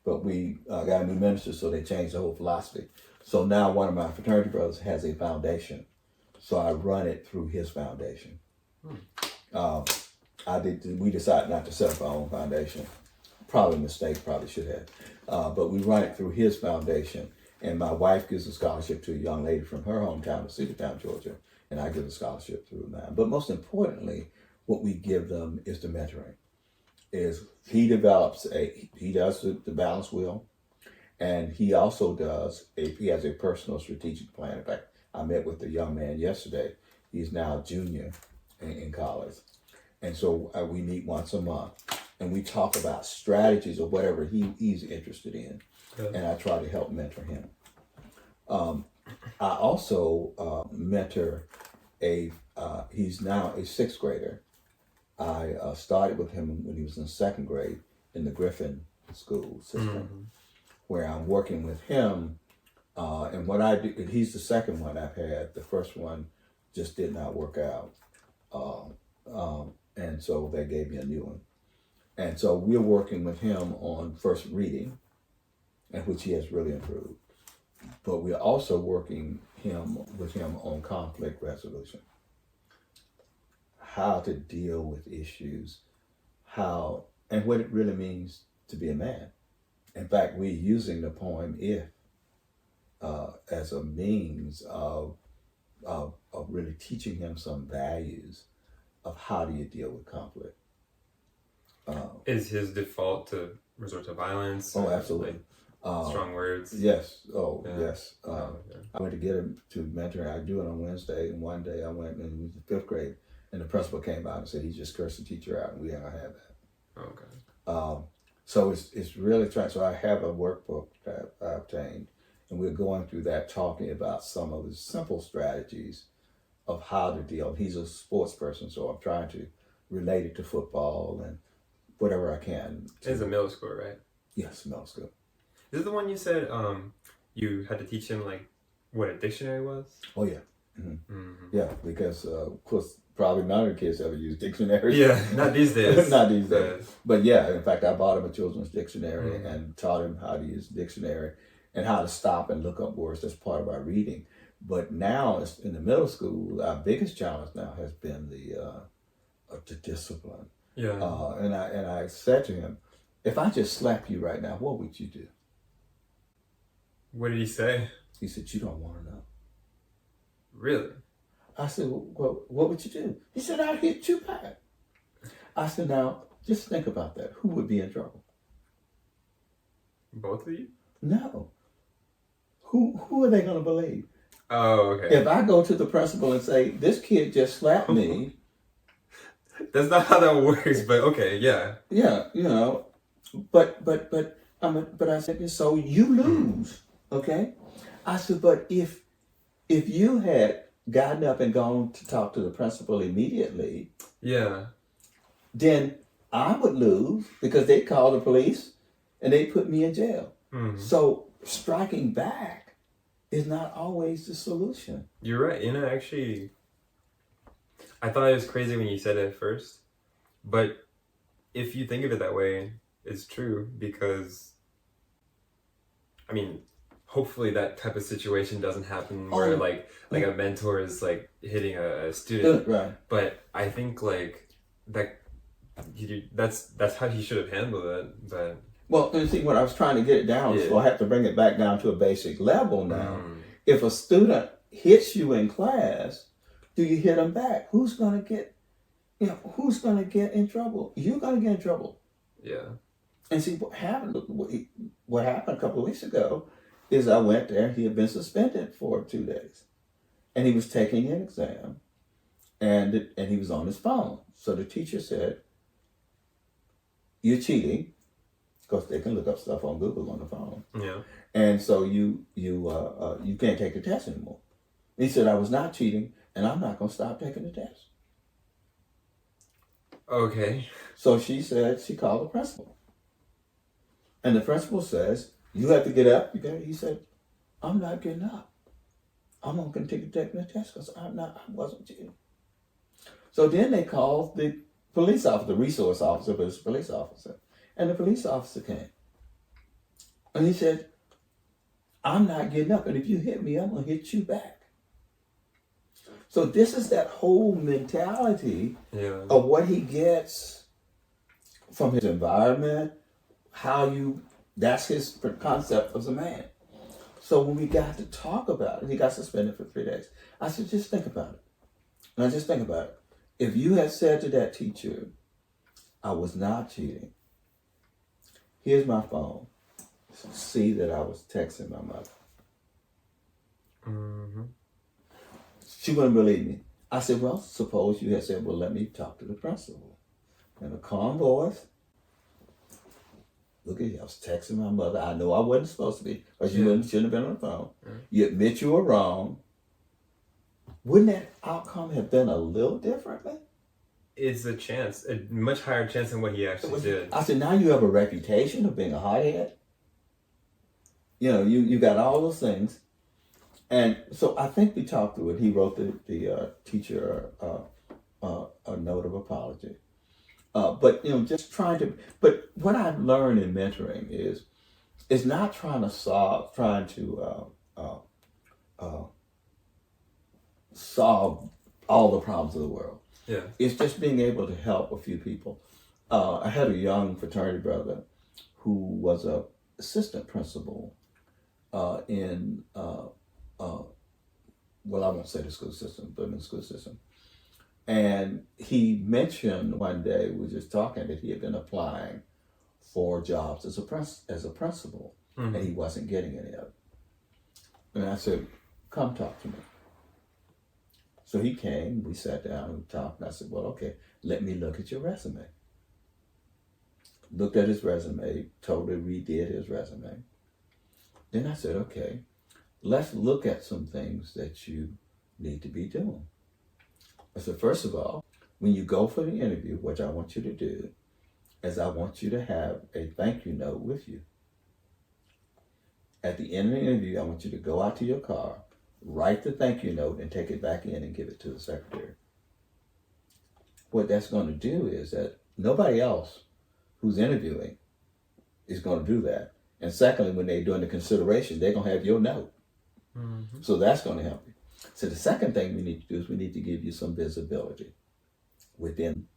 but we got a new minister, so they changed the whole philosophy. So now one of my fraternity brothers has a foundation, so I run it through his foundation. We decided not to set up our own foundation. Probably a mistake, probably should have. But we run it through his foundation, and my wife gives a scholarship to a young lady from her hometown of Cedartown, Georgia, and I give a scholarship through mine. But most importantly, what we give them is the mentoring. He does the balance wheel, and he also he has a personal strategic plan. In fact, I met with a young man yesterday. He's now a junior in college. And so we meet once a month, and we talk about strategies or whatever he's interested in. Yeah. And I try to help mentor him. I also mentor he's now a 6th grader. I started with him when he was in 2nd grade in the Griffin school system, where I'm working with him. And what I do, he's the second one I've had. The first one just did not work out. And so they gave me a new one. And so we're working with him on first reading, and which he has really improved. But we're also working with him on conflict resolution. How to deal with issues, and what it really means to be a man. In fact, we're using the poem "If" as a means of really teaching him some values of how do you deal with conflict. Is his default to resort to violence? Oh, absolutely. Strong words? Yes. Yes. Okay. I went to get him to mentor. I do it on Wednesday, and one day I went and it was the 5th grade, and the principal came out and said he just cursed the teacher out, and we haven't had that. Okay. So it's really trying. So I have a workbook that I obtained, and we're going through that, talking about some of the simple strategies of how to deal. He's a sports person, so I'm trying to relate it to football and whatever I can. It's a middle school, right? Yes, middle school. Is it the one you said you had to teach him like what a dictionary was? Oh yeah. Yeah, because of course probably none of the kids ever use dictionaries. Yeah, not these days. Not these days. But yeah, in fact, I bought him a children's dictionary and taught him how to use the dictionary and how to stop and look up words. That's part of our reading. But now it's in the middle school, our biggest challenge now has been the discipline. Yeah. And I said to him, if I just slap you right now, what would you do? What did he say? He said, you don't want to know. Really? I said, well, what would you do? He said, I'd hit you back. I said, now, just think about that. Who would be in trouble? Both of you? No. Who are they going to believe? Oh, okay. If I go to the principal and say, this kid just slapped me. That's not how that works, but okay, yeah. Yeah, you know, but I said, so you lose, okay? I said, but if you had gotten up and gone to talk to the principal immediately, Yeah. then I would lose because they'd call the police and they'd put me in jail. Mm-hmm. So striking back is not always the solution. You're right. You know, actually, I thought it was crazy when you said it at first, but if you think of it that way, it's true because, I mean, hopefully that type of situation doesn't happen where like a mentor is like hitting a student. Right. But I think like that's how he should have handled it. But well, and see, what I was trying to get it down, so I have to bring it back down to a basic level now. If a student hits you in class, do you hit them back? Who's gonna get in trouble? You're gonna get in trouble. Yeah. And see what happened. What happened a couple of weeks ago is I went there. He had been suspended for 2 days, and he was taking an exam, and he was on his phone. So the teacher said, "You're cheating," because they can look up stuff on Google on the phone. Yeah. And so you can't take the test anymore. He said, "I was not cheating, and I'm not going to stop taking the test." Okay. So she said she called the principal. And the principal says, "You have to get up." He said, "I'm not getting up. I'm going to continue taking the test because I wasn't cheating." So then they called the police officer, the resource officer, but it's a police officer. And the police officer came. And he said, "I'm not getting up. And if you hit me, I'm going to hit you back." So this is that whole mentality of what he gets from his environment, that's his concept as a man. So when we got to talk about it, he got suspended for 3 days. I said, just think about it. Now just think about it. If you had said to that teacher, "I was not cheating. Here's my phone. See that I was texting my mother." Mm-hmm. She wouldn't believe me. I said, "Well, suppose you had said, well, let me talk to the principal." In a calm voice, "Look at you, I was texting my mother. I know I wasn't supposed to be, because you shouldn't have been on the phone. You admit you were wrong." Wouldn't that outcome have been a little differently? It's a much higher chance than what he actually did. I said, now you have a reputation of being a hothead. You know, you got all those things. And so I think we talked through it. He wrote the teacher a note of apology. But but what I've learned in mentoring is not trying to solve all the problems of the world. Yeah. It's just being able to help a few people. I had a young fraternity brother who was a assistant principal in I won't say the school system, but in the school system. And he mentioned one day, we were just talking, that he had been applying for jobs as a principal, and he wasn't getting any of it. And I said, "Come talk to me." So he came, we sat down and we talked, and I said, "Well, okay, let me look at your resume." Looked at his resume, totally redid his resume. Then I said, "Okay, let's look at some things that you need to be doing." I said, "First of all, when you go for the interview, what I want you to do is I want you to have a thank you note with you. At the end of the interview, I want you to go out to your car, write the thank you note, and take it back in and give it to the secretary." What that's going to do is that nobody else who's interviewing is going to do that. And secondly, when they're doing the consideration, they're going to have your note. Mm-hmm. So that's going to help you. So the second thing we need to do is we need to give you some visibility within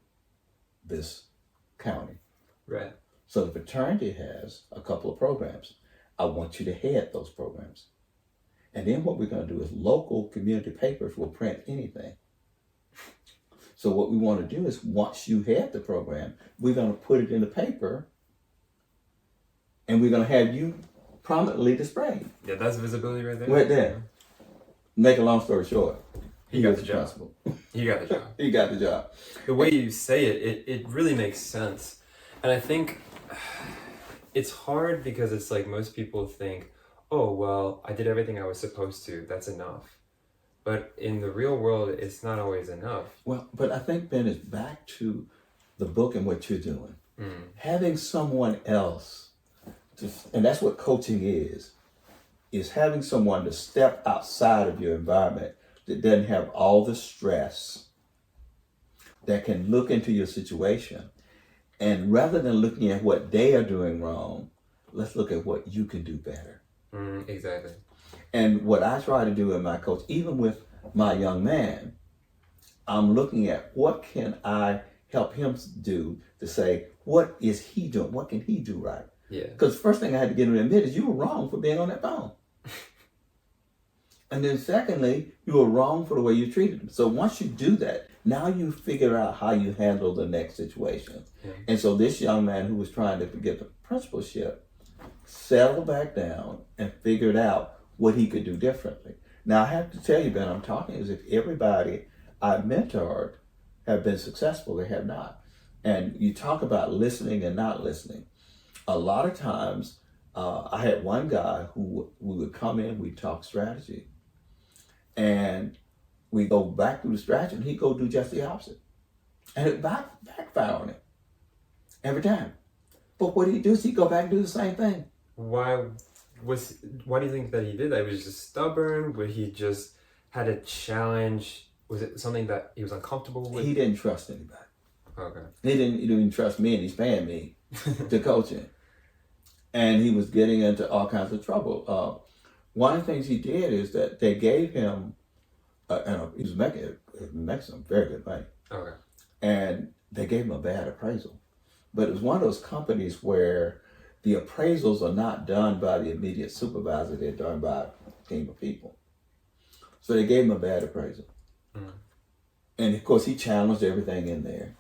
this county. Right. So the fraternity has a couple of programs. I want you to head those programs. And then what we're going to do is local community papers will print anything. So what we want to do is once you head the program, we're going to put it in the paper and we're going to have you prominently displayed. Yeah, that's visibility right there. Right there. Make a long story short, He got was the job. principal. You got the job. He got the job. The way you say it really makes sense. And I think it's hard because it's like most people think, oh, well, I did everything I was supposed to. That's enough. But in the real world, it's not always enough. Well, but I think, Ben, it's back to the book and what you're doing. Having someone else, and that's what coaching is having someone to step outside of your environment that doesn't have all the stress, that can look into your situation. And rather than looking at what they are doing wrong, let's look at what you can do better. Exactly. And what I try to do in my coach, even with my young man, I'm looking at what can I help him do to say, what is he doing? What can he do right? Yeah. Because the first thing I had to get him to admit is you were wrong for being on that phone. And then secondly, you were wrong for the way you treated him. So once you do that, now you figure out how you handle the next situation. Yeah. And so this young man who was trying to get the principalship settled back down and figured out what he could do differently. Now I have to tell you, Ben, I'm talking as if everybody I mentored have been successful. They have not. And you talk about listening and not listening. A lot of times, I had one guy who we would come in, we'd talk strategy, and we go back through the strategy, and he'd go do just the opposite. And it backfire on him every time. But what he'd do is he'd go back and do the same thing. Why do you think that he did that? Was he just stubborn? Would he just had a challenge? Was it something that he was uncomfortable with? He didn't trust anybody. Okay. He didn't trust me, and he's paying me to coach him. And he was getting into all kinds of trouble. One of the things he did is that they gave him, he was making some very good money. Okay. And they gave him a bad appraisal. But it was one of those companies where the appraisals are not done by the immediate supervisor, they're done by a team of people. So they gave him a bad appraisal. And of course he challenged everything in there.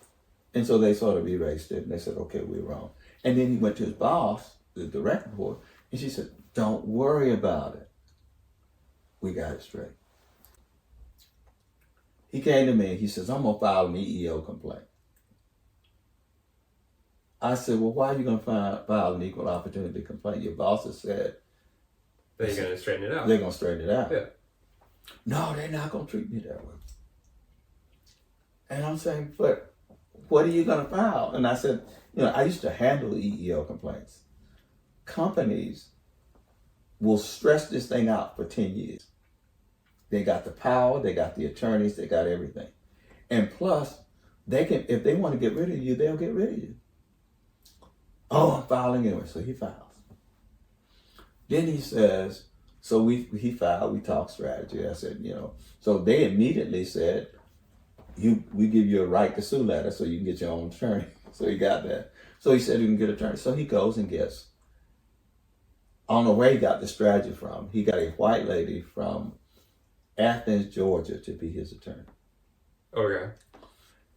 And so they sort of erased it and they said, okay, we're wrong. And then he went to his boss, the direct report, and she said, don't worry about it. We got it straight. He came to me, he says, I'm gonna file an EEO complaint. I said, well, why are you gonna file an equal opportunity complaint? Your boss has said They're going to straighten it out. they're gonna straighten it out. Yeah. No, they're not gonna treat me that way. And I'm saying, but what are you gonna file? And I said, I used to handle EEO complaints. Companies will stress this thing out for 10 years. They got the power, they got the attorneys, they got everything. And plus, they can, if they want to get rid of you, they'll get rid of you. Oh, I'm filing anyway. So he files. Then he says, so he filed, we talked strategy. I said, so they immediately said, we give you a right to sue letter so you can get your own attorney. So he got that. So he said he can get an attorney. So he goes and gets, I don't know where he got the strategy from. He got a white lady from Athens, Georgia to be his attorney. Okay.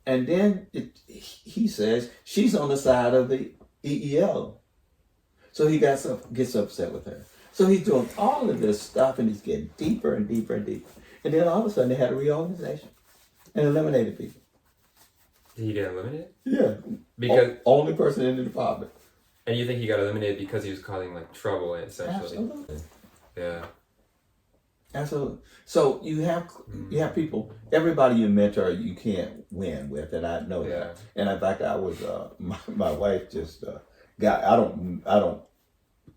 And then he says she's on the side of the EEO. So he gets upset with her. So he's doing all of this stuff and he's getting deeper and deeper and deeper. And then all of a sudden they had a reorganization and eliminated people. Did he get eliminated? Yeah. Because Only person in the department. And you think he got eliminated because he was causing like trouble, essentially? Absolutely. Yeah. Absolutely. So you have people, everybody you mentor, you can't win with, and I know that. And in fact, I was my wife just I don't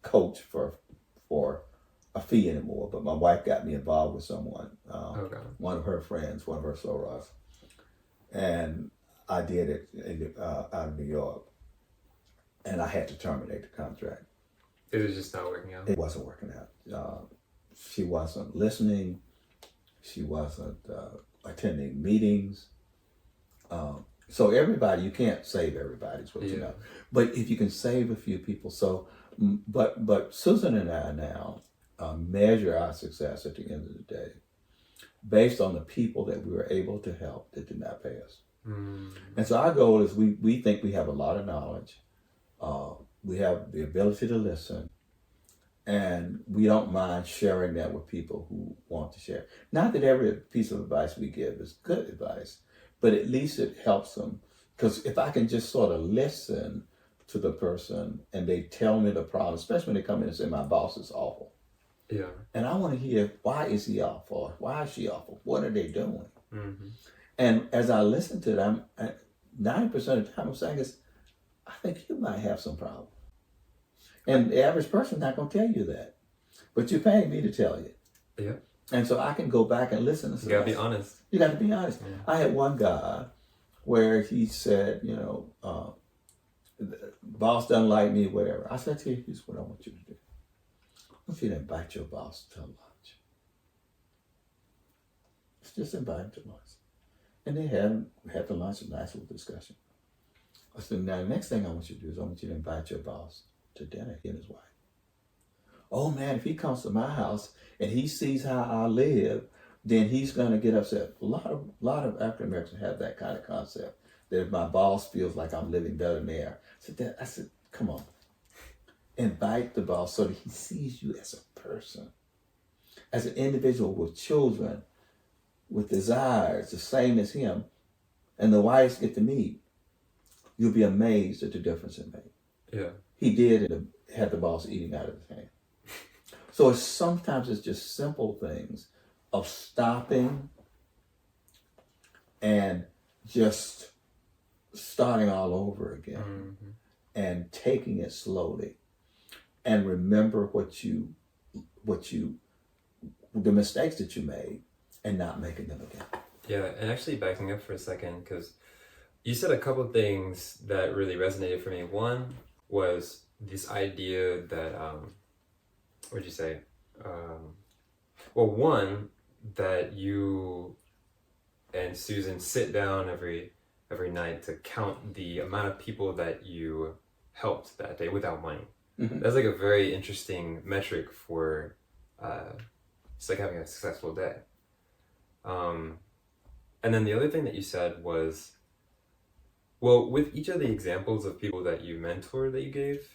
coach for a fee anymore, but my wife got me involved with someone, one of her friends, one of her sorors, and I did it out of New York, and I had to terminate the contract. It was just not working out. It wasn't working out. She wasn't listening. She wasn't attending meetings. So everybody, you can't save everybody, is what you know. But if you can save a few people, so but Susan and I now measure our success at the end of the day based on the people that we were able to help that did not pay us. And so our goal is we think we have a lot of knowledge. We have the ability to listen, and we don't mind sharing that with people who want to share. Not that every piece of advice we give is good advice, but at least it helps them. Because if I can just sort of listen to the person and they tell me the problem, especially when they come in and say, my boss is awful. Yeah. And I want to hear, why is he awful? Why is she awful? What are they doing? Mm-hmm. And as I listen to them, 90% of the time I'm saying is, I think you might have some problem. And the average person's not going to tell you that. But you're paying me to tell you. Yeah. And so I can go back and listen and say, You gotta be honest. You got to be honest. Yeah. I had one guy where he said, the boss doesn't like me, whatever. I said to you, here's what I want you to do. I want you to invite your boss to lunch. Just invite him to lunch. And they had the lunch, a nice little discussion. I said, now the next thing I want you to do is I want you to invite your boss to dinner, he and his wife. Oh man, if he comes to my house and he sees how I live, then he's going to get upset. A lot of African Americans have that kind of concept, that if my boss feels like I'm living better than they are. I said, come on. Invite the boss so that he sees you as a person, as an individual with children, with desires the same as him, and the wives get to meet. You'll be amazed at the difference it made. Yeah. He did and had the boss eating out of his hand. So sometimes it's just simple things of stopping and just starting all over again, and taking it slowly, and remember the mistakes that you made and not making them again. Yeah, and actually backing up for a second, because you said a couple of things that really resonated for me. One was this idea that, what'd you say? One, that you and Susan sit down every night to count the amount of people that you helped that day without money. Mm-hmm. That's like a very interesting metric for just like having a successful day. And then the other thing that you said was, well, with each of the examples of people that you mentor that you gave,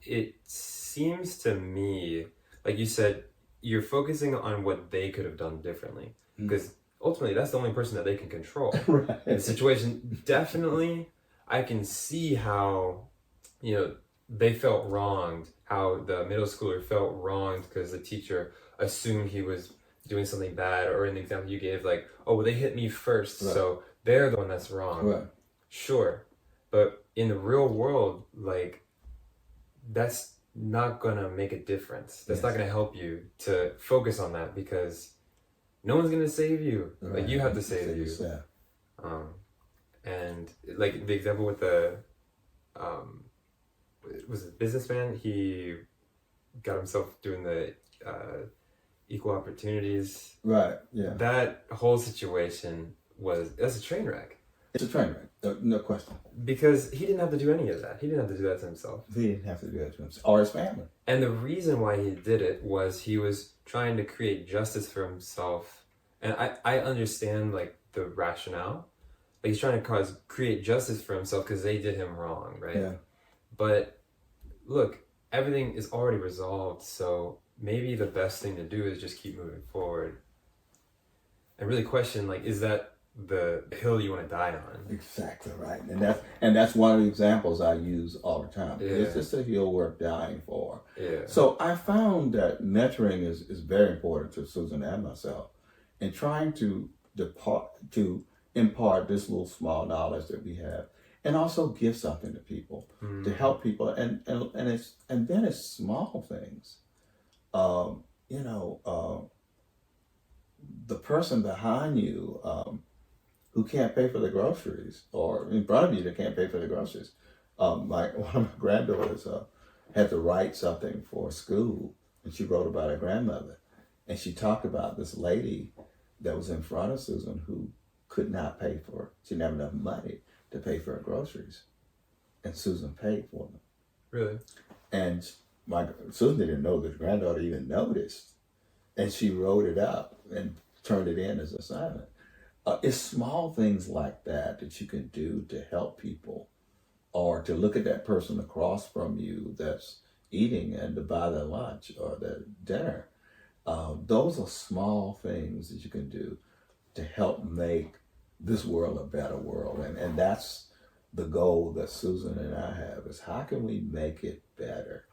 it seems to me, like you said, you're focusing on what they could have done differently, because ultimately that's the only person that they can control. Right. The situation, definitely, I can see how, they felt wronged, how the middle schooler felt wronged because the teacher assumed he was doing something bad, or in the example you gave, like, oh, well, they hit me first, right, so they're the one that's wrong. Right. Sure. But in the real world, like, that's not gonna make a difference. That's not gonna help you to focus on that, because no one's gonna save you. Right. Like, you have to save you. And like the example with the was it businessman? He got himself doing the equal opportunities. Right. Yeah. That whole situation that's a train wreck. It's a train wreck, no question. Because he didn't have to do any of that. He didn't have to do that to himself. He didn't have to do that to himself or his family. And the reason why he did it was he was trying to create justice for himself. And I understand, like, the rationale. Like, he's trying to create justice for himself because they did him wrong, right? Yeah. But look, everything is already resolved, so maybe the best thing to do is just keep moving forward and really question, like, is that the hill you want to die on? Exactly right. And that's one of the examples I use all the time. Yeah. It's just a hill worth dying for. Yeah. So I found that mentoring is very important to Susan and myself, in trying to impart this little small knowledge that we have, and also give something to people, to help people, and then it's small things. The person behind you who can't pay for the groceries, or in front of you that can't pay for the groceries. One of my granddaughters had to write something for school, and she wrote about her grandmother. And she talked about this lady that was in front of Susan who could not pay for, she didn't have enough money to pay for her groceries. And Susan paid for them. Really? And Susan didn't know that granddaughter even noticed. And she wrote it up and turned it in as an assignment. It's small things like that that you can do to help people, or to look at that person across from you that's eating and to buy their lunch or their dinner. Those are small things that you can do to help make this world a better world. And that's the goal that Susan and I have, is how can we make it better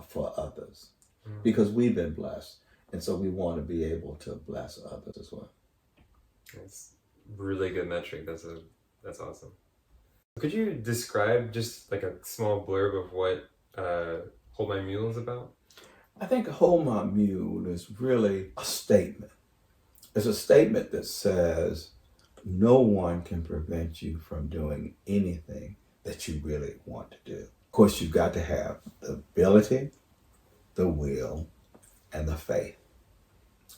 for others? Because we've been blessed. And so we want to be able to bless others as well. That's really good metric. That's awesome. Could you describe just like a small blurb of what Hold My Mule is about? I think Hold My Mule is really a statement. It's a statement that says no one can prevent you from doing anything that you really want to do. Of course, you've got to have the ability, the will, and the faith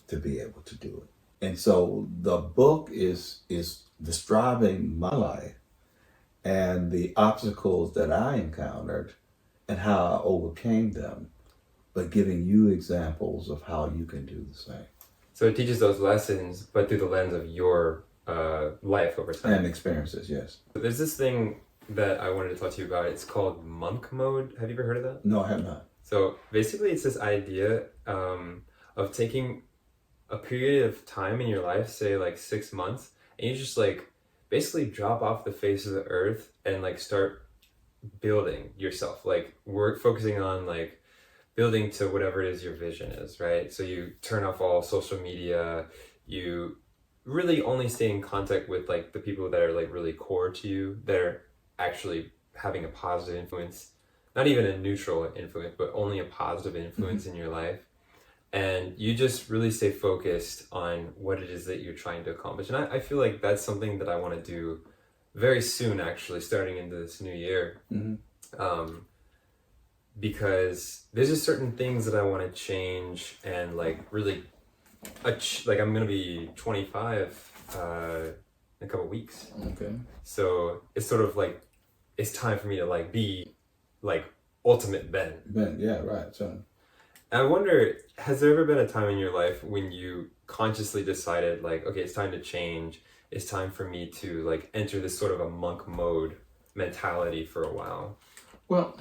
to be able to do it. And so the book is describing my life and the obstacles that I encountered and how I overcame them, but giving you examples of how you can do the same. So it teaches those lessons, but through the lens of your life over time. And experiences, yes. There's this thing that I wanted to talk to you about. It's called monk mode. Have you ever heard of that? No, I have not. So basically it's this idea of taking a period of time in your life, say like 6 months, and you just like basically drop off the face of the earth and like start building yourself, like focusing on like building to whatever it is your vision is, right? So you turn off all social media, you really only stay in contact with like the people that are like really core to you, that are actually having a positive influence, not even a neutral influence, but only a positive influence in your life. And you just really stay focused on what it is that you're trying to accomplish. And I feel like that's something that I want to do very soon, actually, starting into this new year. Because there's just certain things that I want to change and like really, like I'm going to be 25 in a couple weeks. Okay. So it's sort of like, it's time for me to like be like ultimate Ben. Ben, yeah, right. So I wonder, has there ever been a time in your life when you consciously decided like, okay, it's time to change. It's time for me to like enter this sort of a monk mode mentality for a while? Well,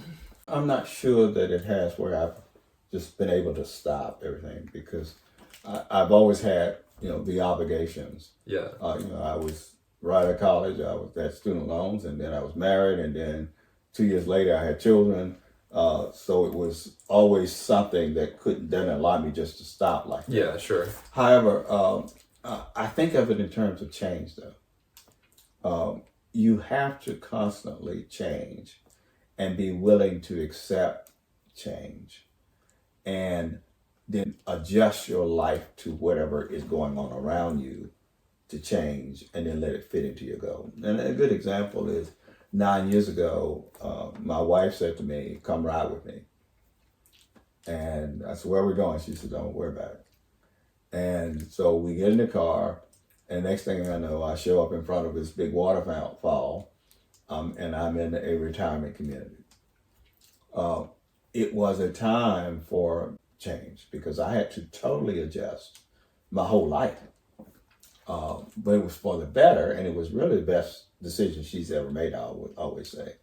I'm not sure that it has, where I've just been able to stop everything, because I've always had, the obligations. Yeah. I was right out of college, I was at student loans, and then I was married, and then 2 years later I had children. So it was always something that doesn't allow me just to stop like that. Yeah, sure. However, I think of it in terms of change, though. You have to constantly change and be willing to accept change, and then adjust your life to whatever is going on around you to change, and then let it fit into your goal. And a good example is 9 years ago, my wife said to me, "Come ride with me." And I said, "Where are we going?" She said, "Don't worry about it." And so we get in the car, and next thing I know, I show up in front of this big waterfall, and I'm in a retirement community. It was a time for change, because I had to totally adjust my whole life. But it was for the better, and it was really the best decision she's ever made, I would always say.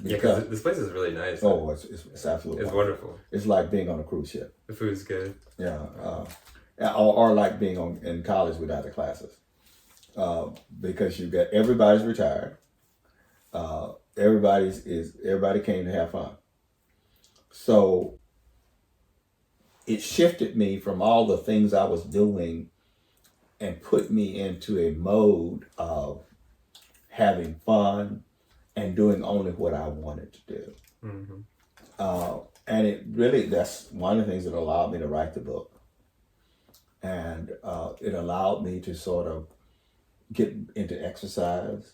Because this place is really nice. Oh, it's absolutely wonderful. It's like being on a cruise ship. The food's good. Yeah. Or like being in college without the classes. Because everybody's retired. Everybody came to have fun. So it shifted me from all the things I was doing and put me into a mode of having fun and doing only what I wanted to do. And that's one of the things that allowed me to write the book. And it allowed me to sort of get into exercise.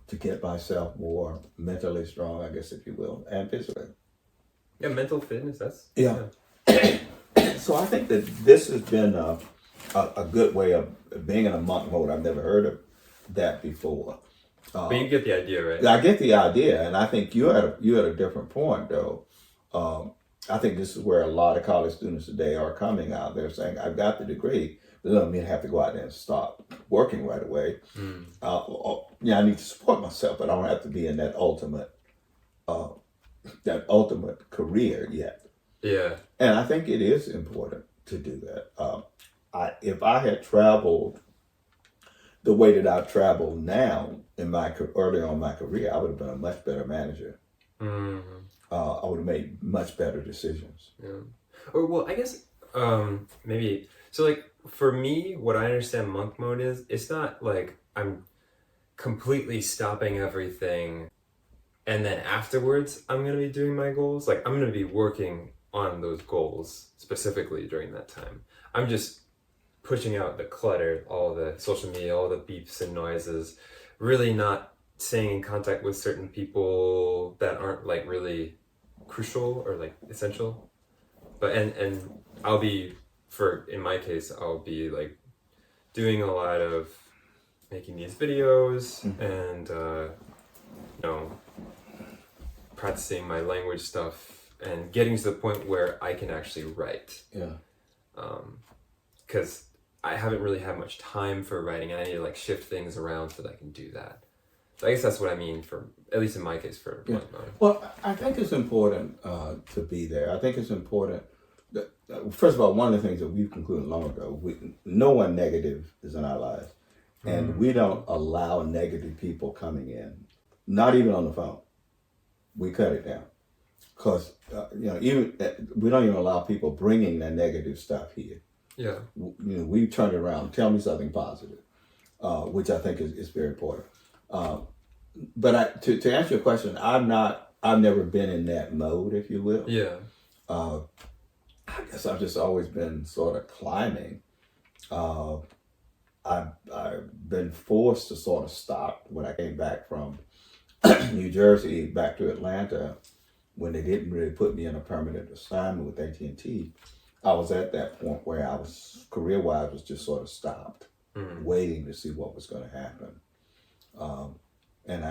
to get myself more mentally strong, I guess, if you will, and physically. Yeah, mental fitness. That's Yeah. So I think that this has been a good way of being in a monk mode. I've never heard of that before. But you get the idea, right? I get the idea, and I think you're at a different point, though. I think this is where a lot of college students today are coming out. They're saying, "I've got the degree, but it doesn't mean I have to go out there and start working right away. I need to support myself, but I don't have to be in that ultimate career yet." Yeah. And I think it is important to do that. If I had traveled the way that I've traveled now early on in my career, I would have been a much better manager. I would have made much better decisions. Yeah. Or well, I guess maybe so. Like for me, what I understand monk mode is, it's not like I'm completely stopping everything, and then afterwards I'm gonna be doing my goals. Like I'm gonna be working on those goals specifically during that time. I'm just pushing out the clutter, all the social media, all the beeps and noises, really not staying in contact with certain people that aren't like really crucial or like essential. But and I'll be, in my case, I'll be like doing a lot of making these videos and practicing my language stuff and getting to the point where I can actually write. Yeah. Because I haven't really had much time for writing, and I need to like shift things around so that I can do that. So I guess that's what I mean for, at least in my case, for monk mode. Well, I think it's important to be there. I think it's important that, first of all, one of the things that we've concluded long ago, no one negative is in our lives. And we don't allow negative people coming in, not even on the phone. We cut it down. Because, even we don't even allow people bringing that negative stuff here. Yeah. We turned it around. Tell me something positive, which I think is very important. But to answer your question, I've never been in that mode, if you will. Yeah. I guess I've just always been sort of climbing. I've been forced to sort of stop when I came back from New Jersey back to Atlanta, when they didn't really put me in a permanent assignment with AT&T. I was at that point where I was, career-wise, was just sort of stopped, waiting to see what was going to happen. And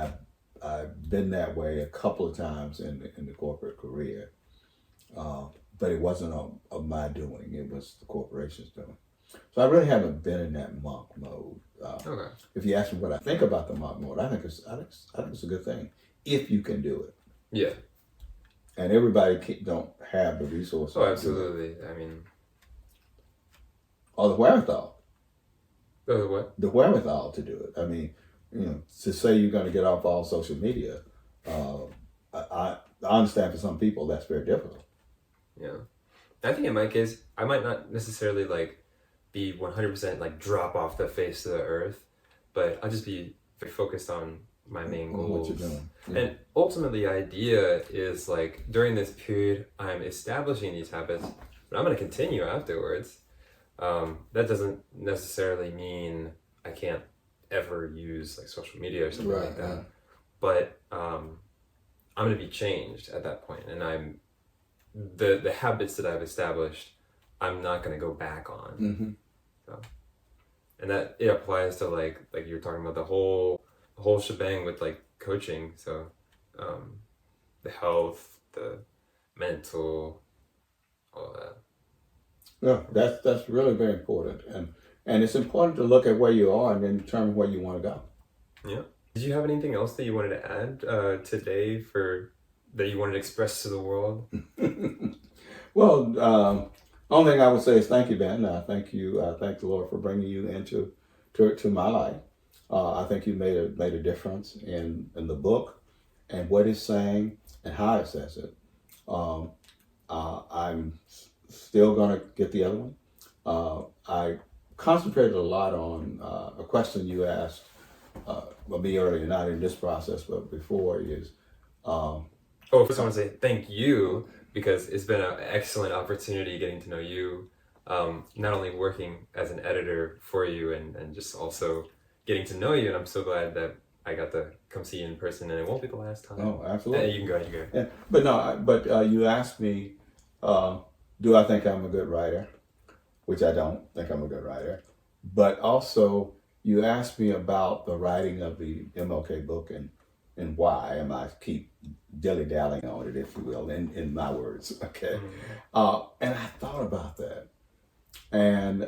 I've been that way a couple of times in the corporate career, but it wasn't of my doing. It was the corporation's doing. So I really haven't been in that monk mode. Okay. If you ask me what I think about the monk mode, I think it's a good thing if you can do it. Yeah. And everybody don't have the resources. Oh, absolutely. I mean, or the wherewithal. the what? The wherewithal to do it. I mean, to say you're going to get off all social media, I understand for some people that's very difficult. Yeah. I think in my case, I might not necessarily like be 100% like drop off the face of the earth, but I'll just be very focused on my main goals. What you're doing. Yeah. And ultimately, the idea is like during this period, I'm establishing these habits, but I'm going to continue afterwards. That doesn't necessarily mean I can't ever use like social media or something like that. Right. But I'm going to be changed at that point, and I'm the habits that I've established, I'm not going to go back on. Mm-hmm. So, and that it applies to like you're talking about the whole shebang with like coaching. So the health, the mental, all that. Yeah, that's really very important, and it's important to look at where you are and then determine where you want to go. Yeah. Did you have anything else that you wanted to add today that you wanted to express to the world? Well, only thing I would say is thank you, Ben. Thank you. Thank the Lord for bringing you into my life. I think you made a difference in the book and what it's saying and how it says it. I'm still gonna get the other one. I concentrated a lot on a question you asked me earlier, not in this process, but before, is. First I want to say thank you, because it's been an excellent opportunity getting to know you, not only working as an editor for you and just also getting to know you. And I'm so glad that I got to come see you in person, and it won't be the last time. Oh, absolutely. You can go. You can go. Yeah, but no, you asked me, do I think I'm a good writer? Which I don't think I'm a good writer. But also, you asked me about the writing of the MLK book and why, and I keep dilly-dallying on it, if you will, in my words, okay? And I thought about that. And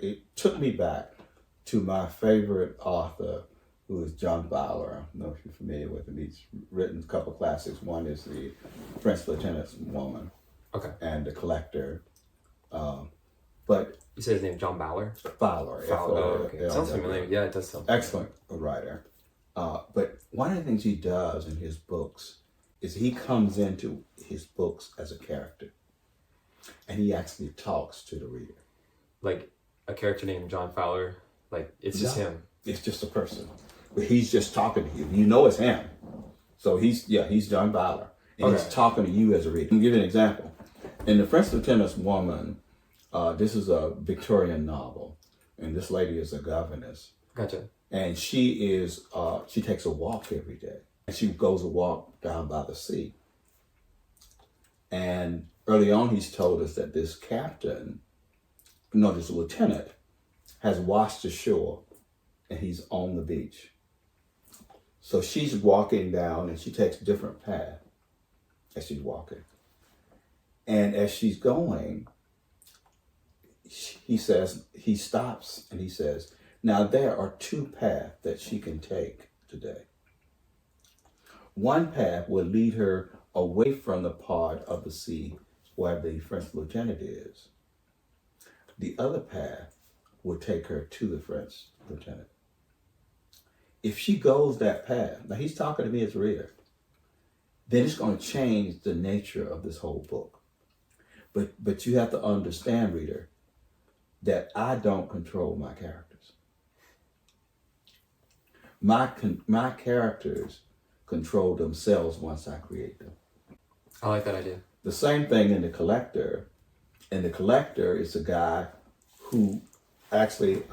it took me back to my favorite author, who is John Fowler. I don't know if you're familiar with him. He's written a couple classics. One is The Prince Lieutenant's Woman, Okay. and The Collector. But You said his name, John Bauer? Fowler. Fowler. Oh, okay. It sounds familiar. Yeah, it does sound familiar. Excellent writer. But one of the things he does in his books is he comes into his books as a character. And he actually talks to the reader. Like a character named John Fowler? Like, it's just him? It's just a person. But he's just talking to you. You know it's him. So he's John Fowler. And he's talking to you as a reader. I'll give you an example. In The Prince Lieutenant's Woman, this is a Victorian novel. And this lady is a governess. Gotcha. And she takes a walk every day. And she goes a walk down by the sea. And early on, he's told us that this lieutenant, has washed ashore and he's on the beach. So she's walking down and she takes a different path as she's walking. And as she's going, he stops and he says, now there are two paths that she can take today. One path will lead her away from the part of the sea where the French lieutenant is. The other path will take her to the French lieutenant. If she goes that path, now he's talking to me as a reader, then it's going to change the nature of this whole book. But you have to understand, reader, that I don't control my characters. My characters control themselves once I create them. I like that idea. The same thing in The Collector. And The Collector is a guy who actually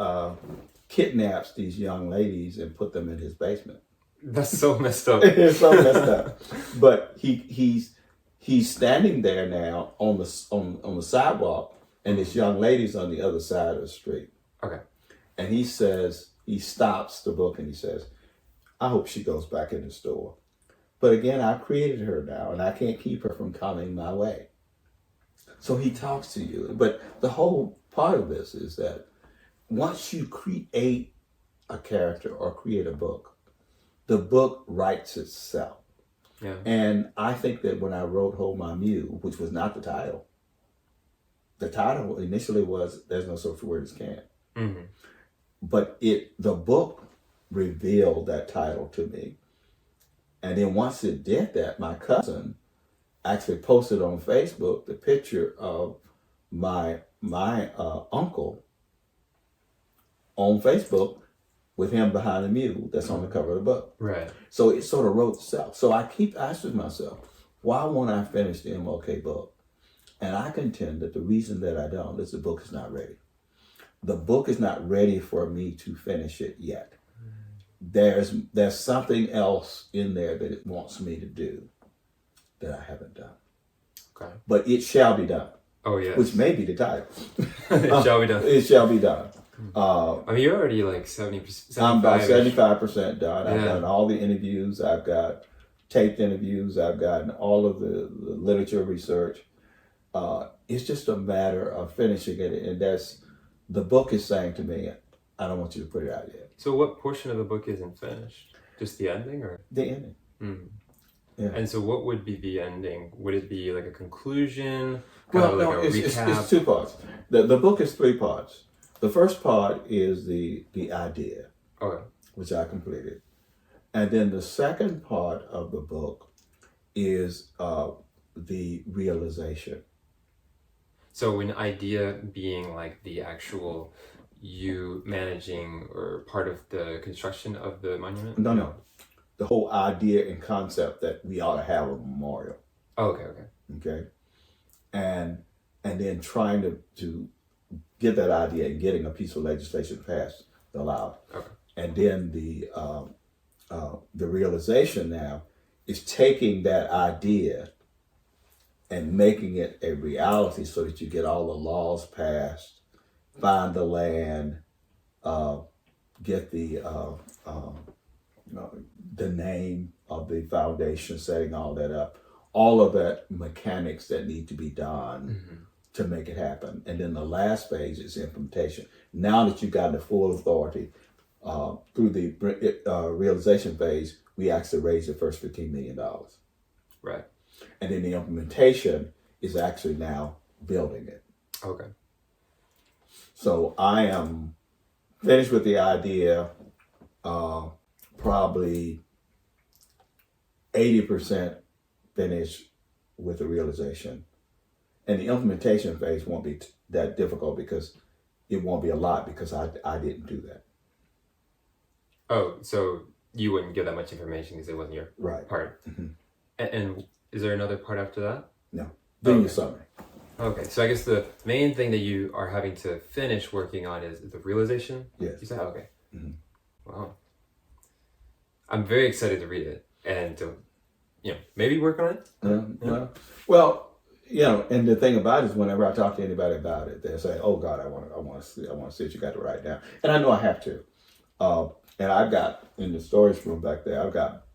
kidnaps these young ladies and put them in his basement. That's so messed up. It's so messed up. But he's standing there now on the sidewalk, and this young lady's on the other side of the street. Okay. And he stops the book and he says, I hope she goes back in the store. But again, I've created her now, and I can't keep her from coming my way. So he talks to you. But the whole part of this is that once you create a character or create a book, the book writes itself. Yeah. And I think that when I wrote Hold My Mule, which was not the title initially was There's No Such Word as Can. Mm-hmm. But the book revealed that title to me. And then once it did that, my cousin actually posted on Facebook the picture of my uncle on Facebook with him behind the mule that's on the cover of the book. Right. So it sort of wrote itself. So I keep asking myself, why won't I finish the MLK book? And I contend that the reason that I don't is the book is not ready. The book is not ready for me to finish it yet. There's something else in there that it wants me to do that I haven't done. Okay. But it shall be done. Oh, yes. Which may be the title. It shall be done. It shall be done. I mean, you're already like 70%. I'm about 75% done. Yeah. I've done all the interviews. I've got taped interviews. I've gotten all of the literature research. It's just a matter of finishing it. And the book is saying to me, I don't want you to put it out yet. So what portion of the book isn't finished? Just the ending, or? The ending. Mm. Yeah. And so what would be the ending? Would it be like a conclusion? Well, like no, a it's recap? 2 parts. The book is 3 parts. The first part is the idea, Okay. which I completed. And then the second part of the book is the realization. So an idea being like the actual you managing or part of the construction of the monument? No. The whole idea and concept that we ought to have a memorial. Oh, okay. Okay. And then trying to get that idea and getting a piece of legislation passed to allow it. Okay. And then the realization now is taking that idea and making it a reality so that you get all the laws passed, find the land, get the name of the foundation, setting all that up, all of that mechanics that need to be done to make it happen. And then the last phase is implementation. Now that you've gotten the full authority through the realization phase, we actually raised the first $15 million. Right. And then the implementation is actually now building it. Okay. So I am finished with the idea, probably 80% finished with the realization. And the implementation phase won't be that difficult because it won't be a lot because I didn't do that. Oh, so you wouldn't give that much information because it wasn't your part. Mm-hmm. And is there another part after that? No. Then your summary. Okay, so I guess the main thing that you are having to finish working on is the realization? Yes. You said? Okay. Mm-hmm. Wow. I'm very excited to read it and to, maybe work on it. Well, and the thing about it is whenever I talk to anybody about it, they say, "Oh God, I want to see it. You got to write down." And I know I have to. And I've got in the storage room back there, I've got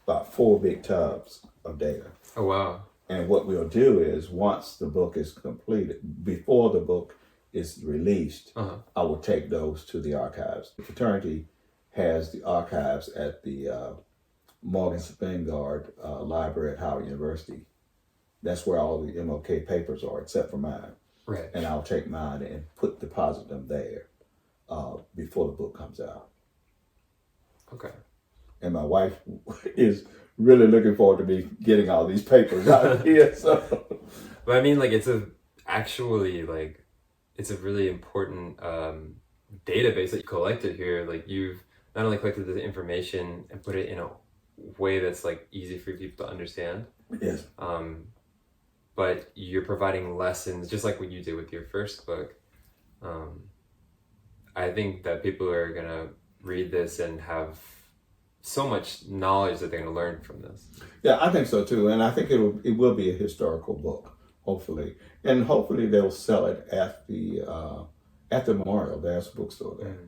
about 4 big tubs of data. Oh, wow. And what we'll do is once the book is completed, before the book is released, I will take those to the archives. The fraternity has the archives at the Morgan Spingard Library at Howard University. That's where all the MLK papers are, except for mine. Right. And I'll take mine and deposit them there before the book comes out. Okay. And my wife is really looking forward to me getting all these papers out of here. So, but I mean, it's a really important database that you collected here. You've not only collected the information and put it in a way that's easy for people to understand. Yes. But you're providing lessons, just like what you did with your first book. I think that people are gonna read this and have so much knowledge that they're going to learn from this. Yeah, I think so too, and I think it will be a historical book, hopefully, and hopefully they'll sell it at the memorial. There's a bookstore there,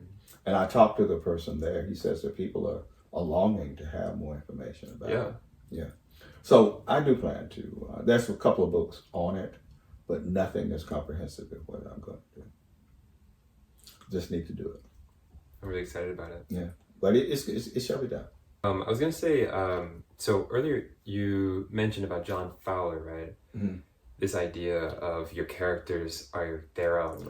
and I talked to the person there. He says that people are longing to have more information about it. Yeah. So I do plan to. There's a couple of books on it, but nothing as comprehensive as what I'm going to do. Just need to do it. I'm really excited about it. Yeah. But it shall be done. I was going to say, so earlier you mentioned about John Fowler, right? Mm-hmm. This idea of your characters are their own.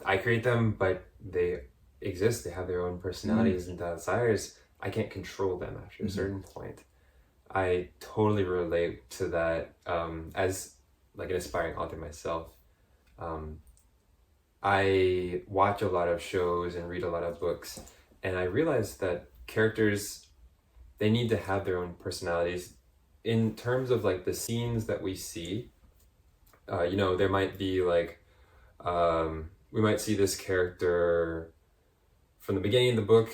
I create them, but they exist. They have their own personalities and desires. I can't control them after a certain point. I totally relate to that as an aspiring author myself. I watch a lot of shows and read a lot of books. And I realized that characters, they need to have their own personalities in terms of the scenes that we see. There might be we might see this character from the beginning of the book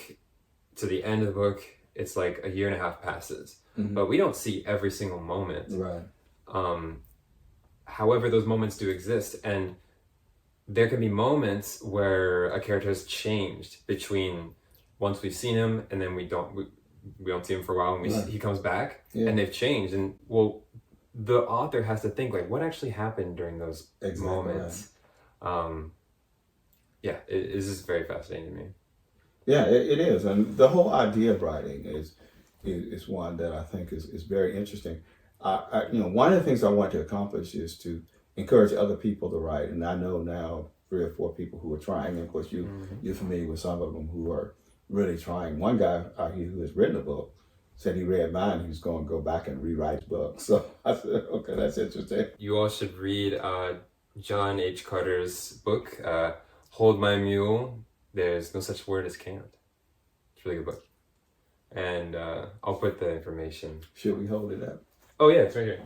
to the end of the book. It's a year and a half passes, but we don't see every single moment. Right. However, those moments do exist, and there can be moments where a character has changed between once we've seen him and then we don't see him for a while and he comes back and they've changed. And the author has to think what actually happened during those moments. Right. It is very fascinating to me. Yeah, it is. And the whole idea of writing is one that I think is very interesting. One of the things I want to accomplish is to encourage other people to write. And I know now 3 or 4 people who are trying. And of course, you're familiar with some of them who are really trying. One guy who has written a book said he read mine. He was going to go back and rewrite the book. So I said, okay, that's interesting. You all should read John H. Carter's book, Hold My Mule. There's no such word as can't. It's a really good book. And I'll put the information. Should we hold it up? Oh, yeah, it's right here.